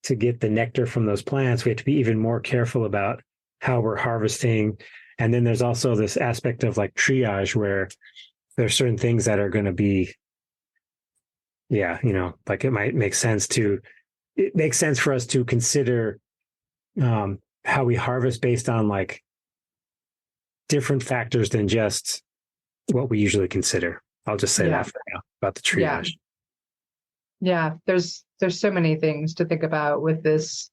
to get the nectar from those plants, we have to be even more careful about how we're harvesting. And then there's also this aspect of like triage, where there's certain things that are going to be, like it makes sense for us to consider how we harvest based on like different factors than just what we usually consider. I'll just say that for now about the triage. Yeah. There's so many things to think about with this,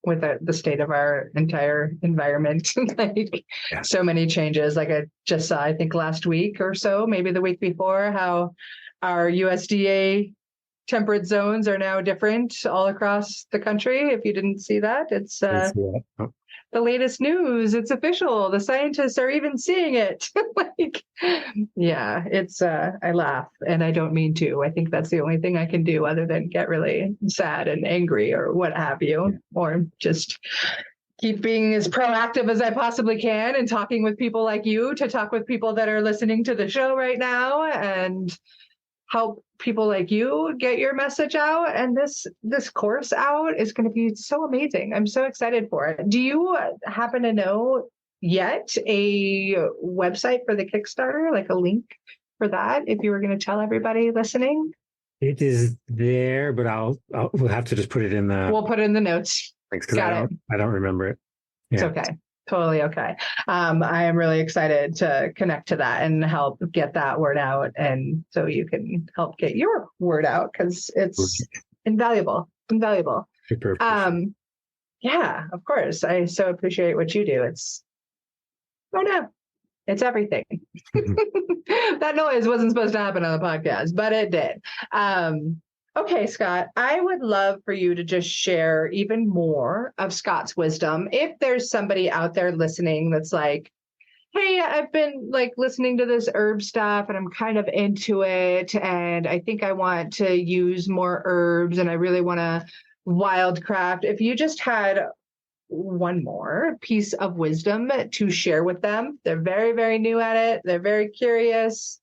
with the state of our entire environment. So many changes. Like I just saw, I think last week or so, maybe the week before, how our USDA temperate zones are now different all across the country. If you didn't see that, it's the latest news. It's official. The scientists are even seeing it. It's I laugh, and I don't mean to. I think that's the only thing I can do other than get really sad and angry or what have you, or just keep being as proactive as I possibly can and talking with people like you, to talk with people that are listening to the show right now and help people like you get your message out. And this course out is going to be so amazing. I'm so excited for it. Do you happen to know yet a website for the Kickstarter, like a link for that, if you were going to tell everybody listening? It is there, but we'll have to just put it in we'll put it in the notes. Thanks, because I don't remember it. Yeah. It's okay. Totally okay. I am really excited to connect to that and help get that word out, and so you can help get your word out, because it's invaluable. Super. Yeah, of course. I so appreciate what you do. It's everything. That noise wasn't supposed to happen on the podcast, but it did. Okay, Scott, I would love for you to just share even more of Scott's wisdom. If there's somebody out there listening that's like, hey, I've been like listening to this herb stuff and I'm kind of into it, and I think I want to use more herbs and I really want to wildcraft. If you just had one more piece of wisdom to share with them, they're very, very new at it, they're very curious,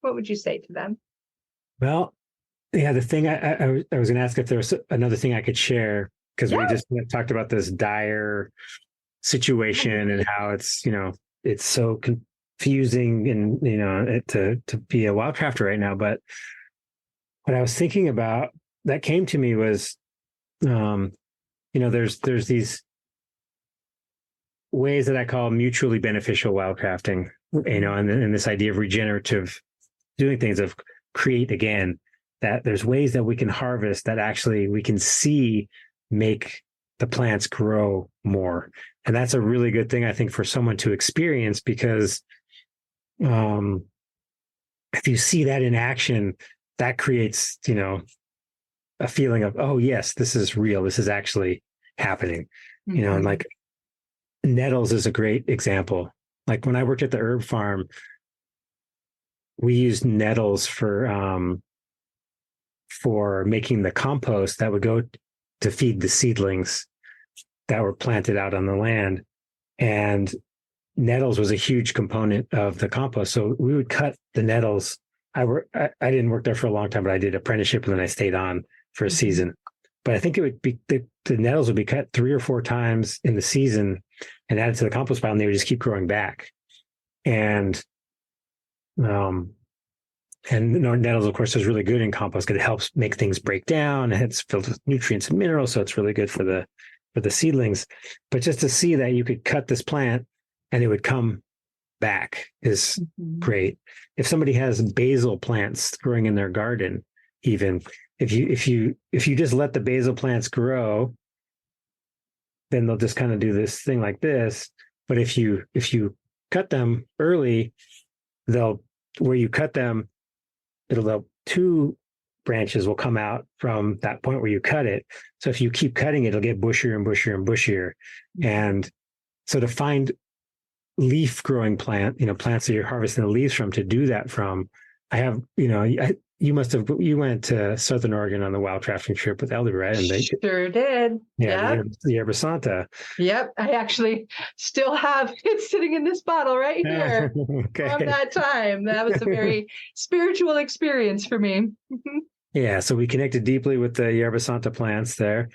what would you say to them? Well, yeah, the thing I was going to ask if there was another thing I could share, because we just talked about this dire situation and how it's, it's so confusing and, to be a wildcrafter right now. But what I was thinking about that came to me was, there's these ways that I call mutually beneficial wildcrafting, and this idea of regenerative doing things, of create again, that there's ways that we can harvest that actually we can see make the plants grow more. And that's a really good thing, I think, for someone to experience, because if you see that in action, that creates, a feeling of, oh, yes, this is real. This is actually happening. Mm-hmm. And like nettles is a great example. Like when I worked at the herb farm, we used nettles for making the compost that would go to feed the seedlings that were planted out on the land. And nettles was a huge component of the compost. So we would cut the nettles. I didn't work there for a long time, but I did apprenticeship and then I stayed on for a season. But I think it would be the nettles would be cut 3 or 4 times in the season and added to the compost pile, and they would just keep growing back. And nettles, of course, is really good in compost because it helps make things break down. It's filled with nutrients and minerals, so it's really good for the seedlings. But just to see that you could cut this plant and it would come back is great. If somebody has basil plants growing in their garden, even if you just let the basil plants grow, then they'll just kind of do this thing like this. But if you cut them early, where you cut them, it'll 2 branches will come out from that point where you cut it. So if you keep cutting it, it'll get bushier and bushier and bushier. And So to find leaf growing plants that you're harvesting the leaves from, to do that from, I have, you went to Southern Oregon on the Wildcrafting trip with Elder, right? And Sure did. Yeah, the Yerba Santa. Yep. I actually still have it sitting in this bottle right here Okay. from that time. That was a very spiritual experience for me. Yeah. So we connected deeply with the Yerba Santa plants there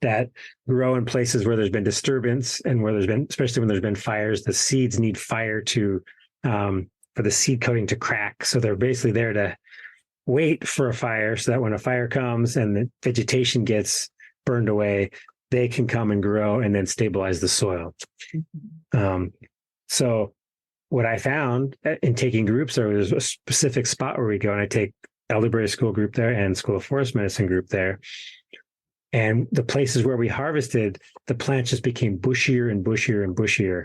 that grow in places where there's been disturbance, and where there's been, especially when there's been fires, the seeds need fire to, for the seed coating to crack. So they're basically there to wait for a fire, so that when a fire comes and the vegetation gets burned away, they can come and grow and then stabilize the soil. So what I found in taking groups, there was a specific spot where we go, and I take elderberry school group there and school of forest medicine group there. And the places where we harvested, the plants just became bushier and bushier and bushier.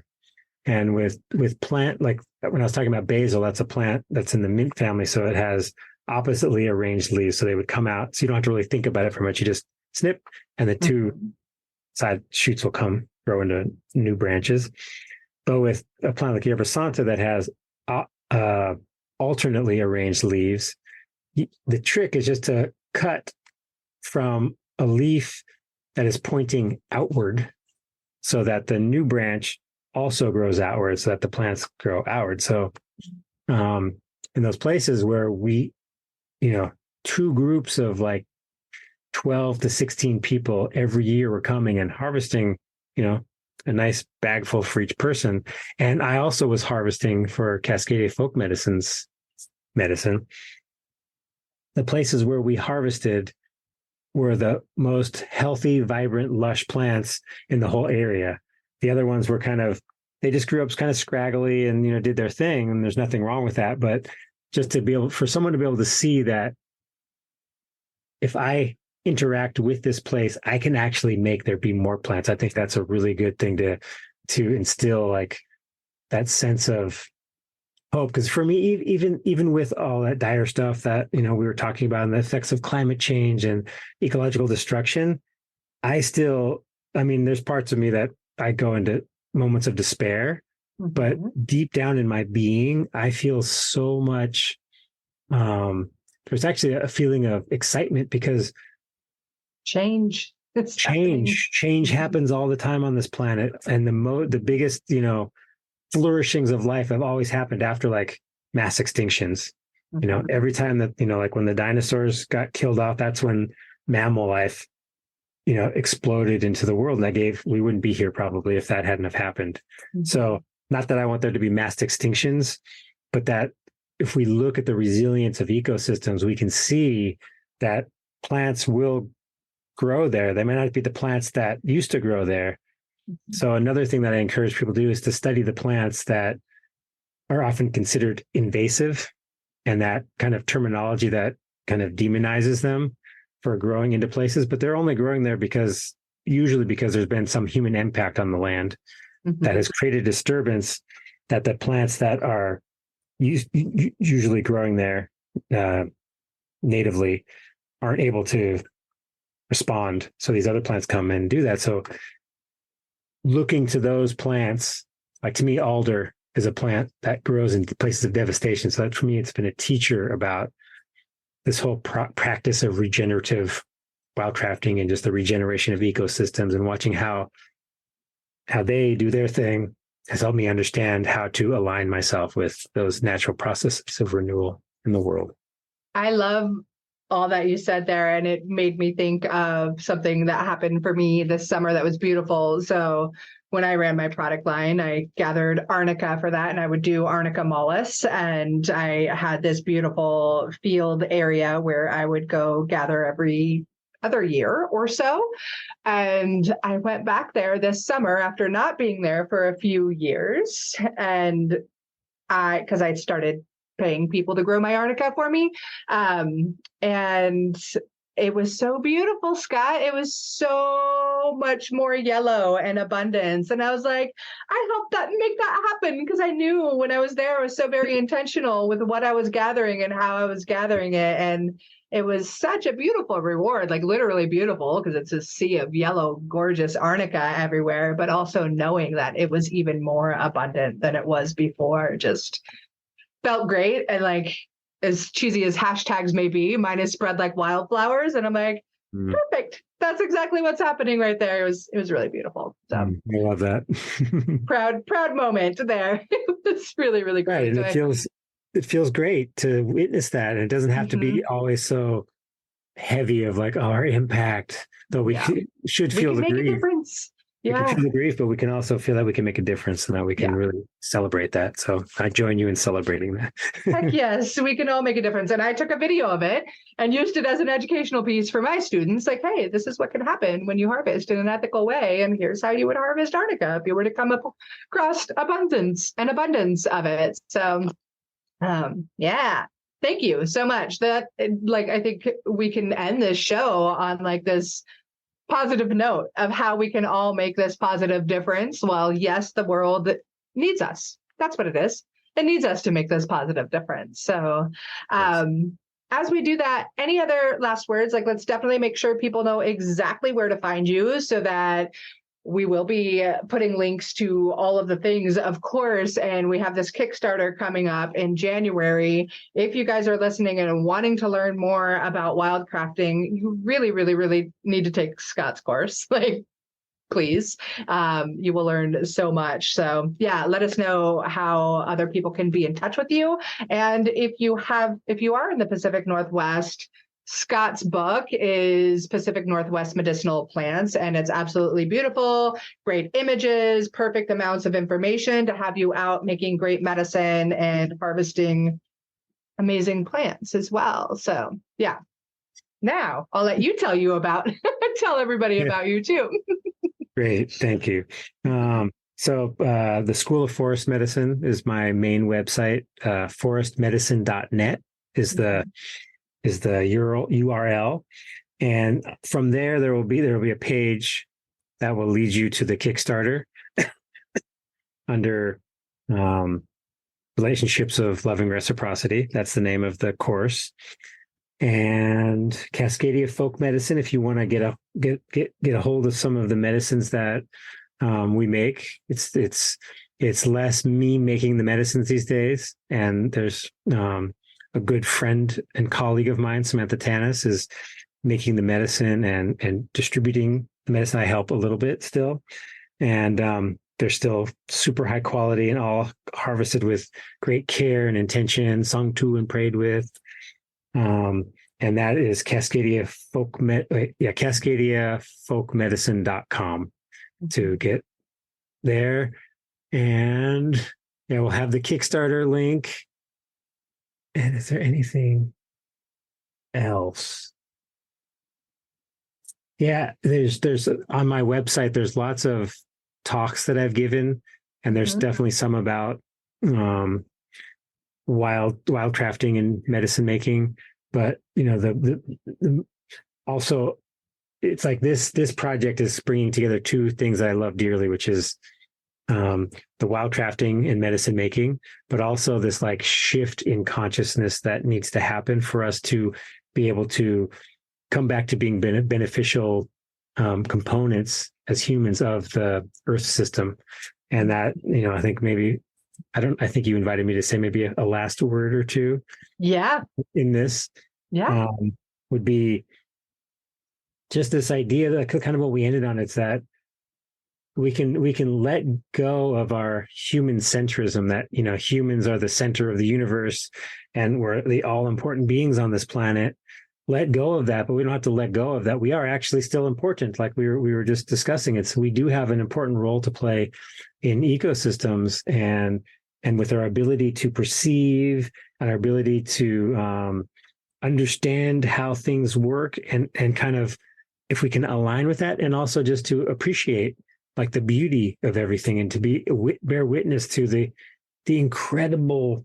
And with plant, like when I was talking about basil, that's a plant that's in the mint family. So it has oppositely arranged leaves. So they would come out. So you don't have to really think about it for much. You just snip, and the two side shoots will grow into new branches. But with a plant like Yerba Santa that has alternately arranged leaves, the trick is just to cut from a leaf that is pointing outward, so that the new branch also grows outward, so that the plants grow outward. So in those places where we, two groups of like 12 to 16 people every year were coming and harvesting, a nice bag full for each person. And I also was harvesting for Cascadia Folk medicine. The places where we harvested were the most healthy, vibrant, lush plants in the whole area. The other ones were they just grew up kind of scraggly and, did their thing. And there's nothing wrong with that. But just for someone to be able to see that if I interact with this place, I can actually make there be more plants. I think that's a really good thing to instill, like that sense of hope. Because for me, even with all that dire stuff that, we were talking about, and the effects of climate change and ecological destruction, there's parts of me that I go into moments of despair, but deep down in my being, I feel so much, there's actually a feeling of excitement, because change happens all the time on this planet. And the biggest, flourishings of life have always happened after like mass extinctions. Every time that, like when the dinosaurs got killed off, that's when mammal life, exploded into the world. And we wouldn't be here probably if that hadn't have happened. So not that I want there to be mass extinctions, but that if we look at the resilience of ecosystems, we can see that plants will grow there. They may not be the plants that used to grow there. So another thing that I encourage people to do is to study the plants that are often considered invasive, and that kind of terminology that kind of demonizes them for growing into places, but they're only growing there usually because there's been some human impact on the land that has created disturbance, that the plants that are usually growing there natively aren't able to respond. So these other plants come and do that. So looking to those plants, like to me, alder is a plant that grows in places of devastation. So that for me, it's been a teacher about this whole practice of regenerative wildcrafting and just the regeneration of ecosystems, and watching how they do their thing has helped me understand how to align myself with those natural processes of renewal in the world. I love all that you said there, and it made me think of something that happened for me this summer that was beautiful. So when I ran my product line, I gathered arnica for that, and I would do arnica mollis. And I had this beautiful field area where I would go gather every other year or so. And I went back there this summer after not being there for a few years. And because I'd started paying people to grow my arnica for me. And it was so beautiful, Scott. It was so much more yellow and abundance. And I was like, I helped make that happen, because I knew when I was there, I was so very intentional with what I was gathering and how I was gathering it. And it was such a beautiful reward, like literally beautiful, because it's a sea of yellow, gorgeous arnica everywhere, but also knowing that it was even more abundant than it was before just felt great. And like, as cheesy as hashtags may be, mine is spread like wildflowers. And I'm like, perfect. That's exactly what's happening right there. It was really beautiful. So I love that. proud moment there. It's really, really great. Right. And it feels great to witness that. And it doesn't have to be always so heavy of like our impact, though we should feel the grief. We can feel the grief, but we can also feel that we can make a difference and that we can really celebrate that. So I join you in celebrating that. Heck yes, we can all make a difference. And I took a video of it and used it as an educational piece for my students. Like, hey, this is what can happen when you harvest in an ethical way. And here's how you would harvest arnica if you were to come across abundance of it. So, thank you so much. That, like, I think we can end this show on like this positive note of how we can all make this positive difference. Well, yes, the world needs us. That's what it is. It needs us to make this positive difference. So as we do that, any other last words? Like, let's definitely make sure people know exactly where to find you so that we will be putting links to all of the things, of course, and we have this Kickstarter coming up in January. If you guys are listening and wanting to learn more about wildcrafting, you really, really, really need to take Scott's course. Like, please. You will learn so much. So let us know how other people can be in touch with you. And if you are in the Pacific Northwest, Scott's book is Pacific Northwest Medicinal Plants, and it's absolutely beautiful, great images, perfect amounts of information to have you out making great medicine and harvesting amazing plants as well. So now I'll let you tell everybody about you too. Great. Thank you. So the School of Forest Medicine is my main website. Forestmedicine.net is the URL. And from there will be a page that will lead you to the Kickstarter under Relationships of Loving Reciprocity. That's the name of the course. And Cascadia Folk Medicine, if you want to get a hold of some of the medicines that we make. It's less me making the medicines these days. And there's a good friend and colleague of mine, Samantha Tanis, is making the medicine and distributing the medicine. I help a little bit still. And they're still super high quality and all harvested with great care and intention, sung to and prayed with. And that is CascadiaFolkMedicine.com to get there. And we'll have the Kickstarter link. And is there anything else? Yeah, there's on my website, there's lots of talks that I've given, and there's definitely some about wild crafting and medicine making. But also it's like this project is bringing together two things that I love dearly, which is the wild crafting and medicine making, but also this like shift in consciousness that needs to happen for us to be able to come back to being beneficial components as humans of the Earth system. And that, I think I think you invited me to say maybe a last word or two. Yeah. In this, would be just this idea that kind of what we ended on. It's that we can let go of our human centrism, that, humans are the center of the universe and we're the all important beings on this planet. Let go of that, but we don't have to let go of that. We are actually still important, like we were just discussing it. So we do have an important role to play in ecosystems and with our ability to perceive and our ability to understand how things work and kind of, if we can align with that, and also just to appreciate like the beauty of everything and to bear witness to the incredible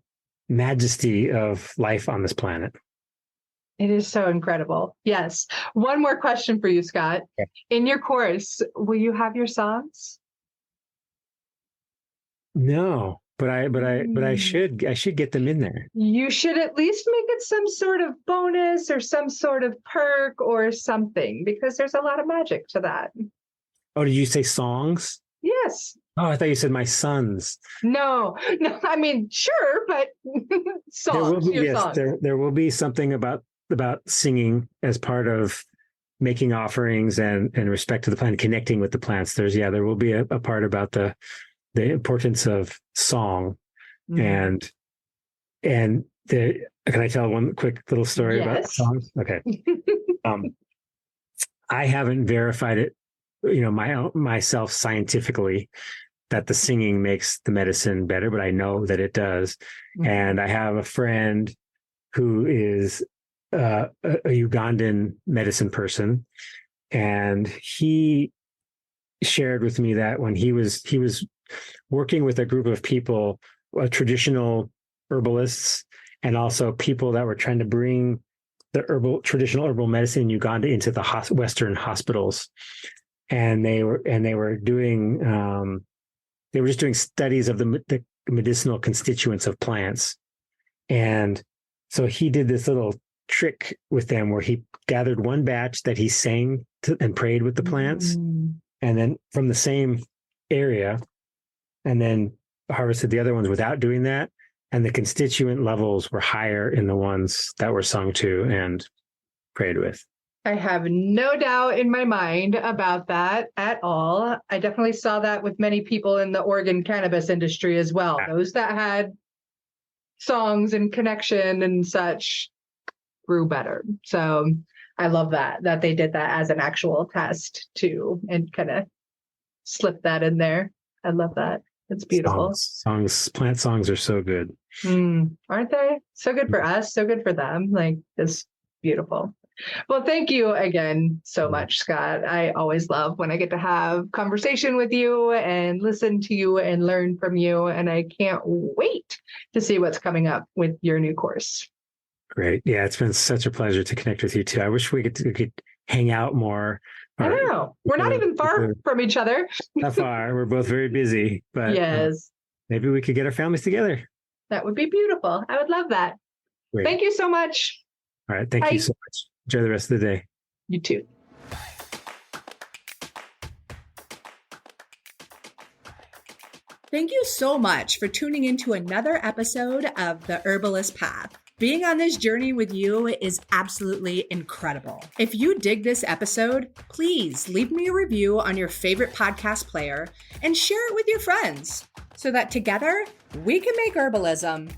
majesty of life on this planet. It is so incredible. Yes. One more question for you, Scott. Okay. In your course, will you have your songs? No. I should get them in there. You should at least make it some sort of bonus or some sort of perk or something, because there's a lot of magic to that. Oh, did you say songs? Yes. Oh, I thought you said my sons. No, I mean, sure, but songs, songs. There will be something about singing as part of making offerings and respect to the plant, connecting with the plants. There will be a part about the importance of song. Can I tell one quick little story about songs? Okay. I haven't verified it, myself scientifically, that the singing makes the medicine better, but I know that it does. And I have a friend who is a Ugandan medicine person, and he shared with me that when he was working with a group of people, traditional herbalists, and also people that were trying to bring the traditional herbal medicine in Uganda into the Western hospitals, and they were just doing studies of the medicinal constituents of plants. And so he did this little trick with them where he gathered one batch that he sang and prayed with the plants, and then from the same area, and then harvested the other ones without doing that. And the constituent levels were higher in the ones that were sung to and prayed with. I have no doubt in my mind about that at all. I definitely saw that with many people in the Oregon cannabis industry as well. Yeah. Those that had songs and connection and such grew better. So I love that they did that as an actual test too, and kind of slip that in there. I love that. It's beautiful. Plant songs are so good. Aren't they? So good for us, so good for them. Like, it's beautiful. Well, thank you again so much, Scott. I always love when I get to have conversation with you and listen to you and learn from you. And I can't wait to see what's coming up with your new course. Great. Yeah, it's been such a pleasure to connect with you too. I wish we could hang out more. I know. We're not even far from each other. Not far. We're both very busy, but yes, maybe we could get our families together. That would be beautiful. I would love that. Great. Thank you so much. All right. Thank you so much. Enjoy the rest of the day. You too. Thank you so much for tuning into another episode of The Herbalist Path. Being on this journey with you is absolutely incredible. If you dig this episode, please leave me a review on your favorite podcast player and share it with your friends so that together we can make herbalism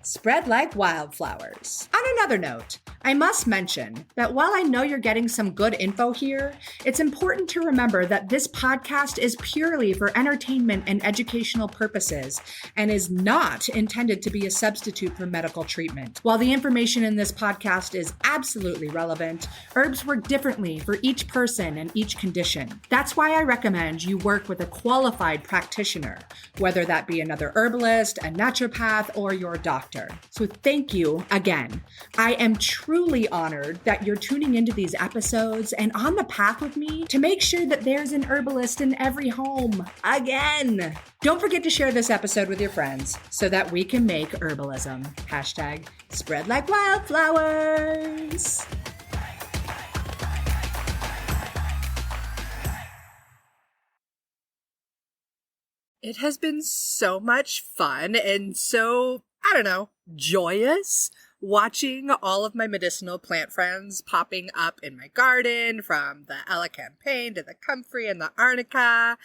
#spread like wildflowers. On another note, I must mention that while I know you're getting some good info here, it's important to remember that this podcast is purely for entertainment and educational purposes and is not intended to be a substitute for medical treatment. While the information in this podcast is absolutely relevant, herbs work differently for each person and each condition. That's why I recommend you work with a qualified practitioner, whether that be another herbalist, a naturopath, or your doctor. So thank you again. I am truly honored that you're tuning into these episodes and on the path with me to make sure that there's an herbalist in every home again. Don't forget to share this episode with your friends so that we can make herbalism #spread like wildflowers. It has been so much fun and so, joyous watching all of my medicinal plant friends popping up in my garden, from the Elecampane to the comfrey and the arnica.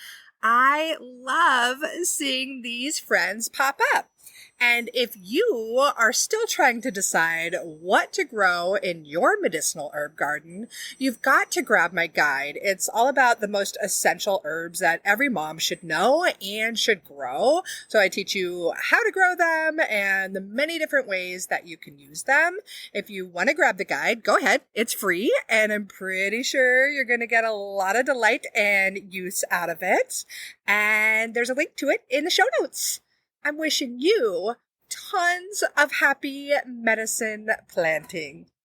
I love seeing these friends pop up. And if you are still trying to decide what to grow in your medicinal herb garden, you've got to grab my guide. It's all about the most essential herbs that every mom should know and should grow. So I teach you how to grow them and the many different ways that you can use them. If you want to grab the guide, go ahead. It's free, and I'm pretty sure you're going to get a lot of delight and use out of it. And there's a link to it in the show notes. I'm wishing you tons of happy medicine planting.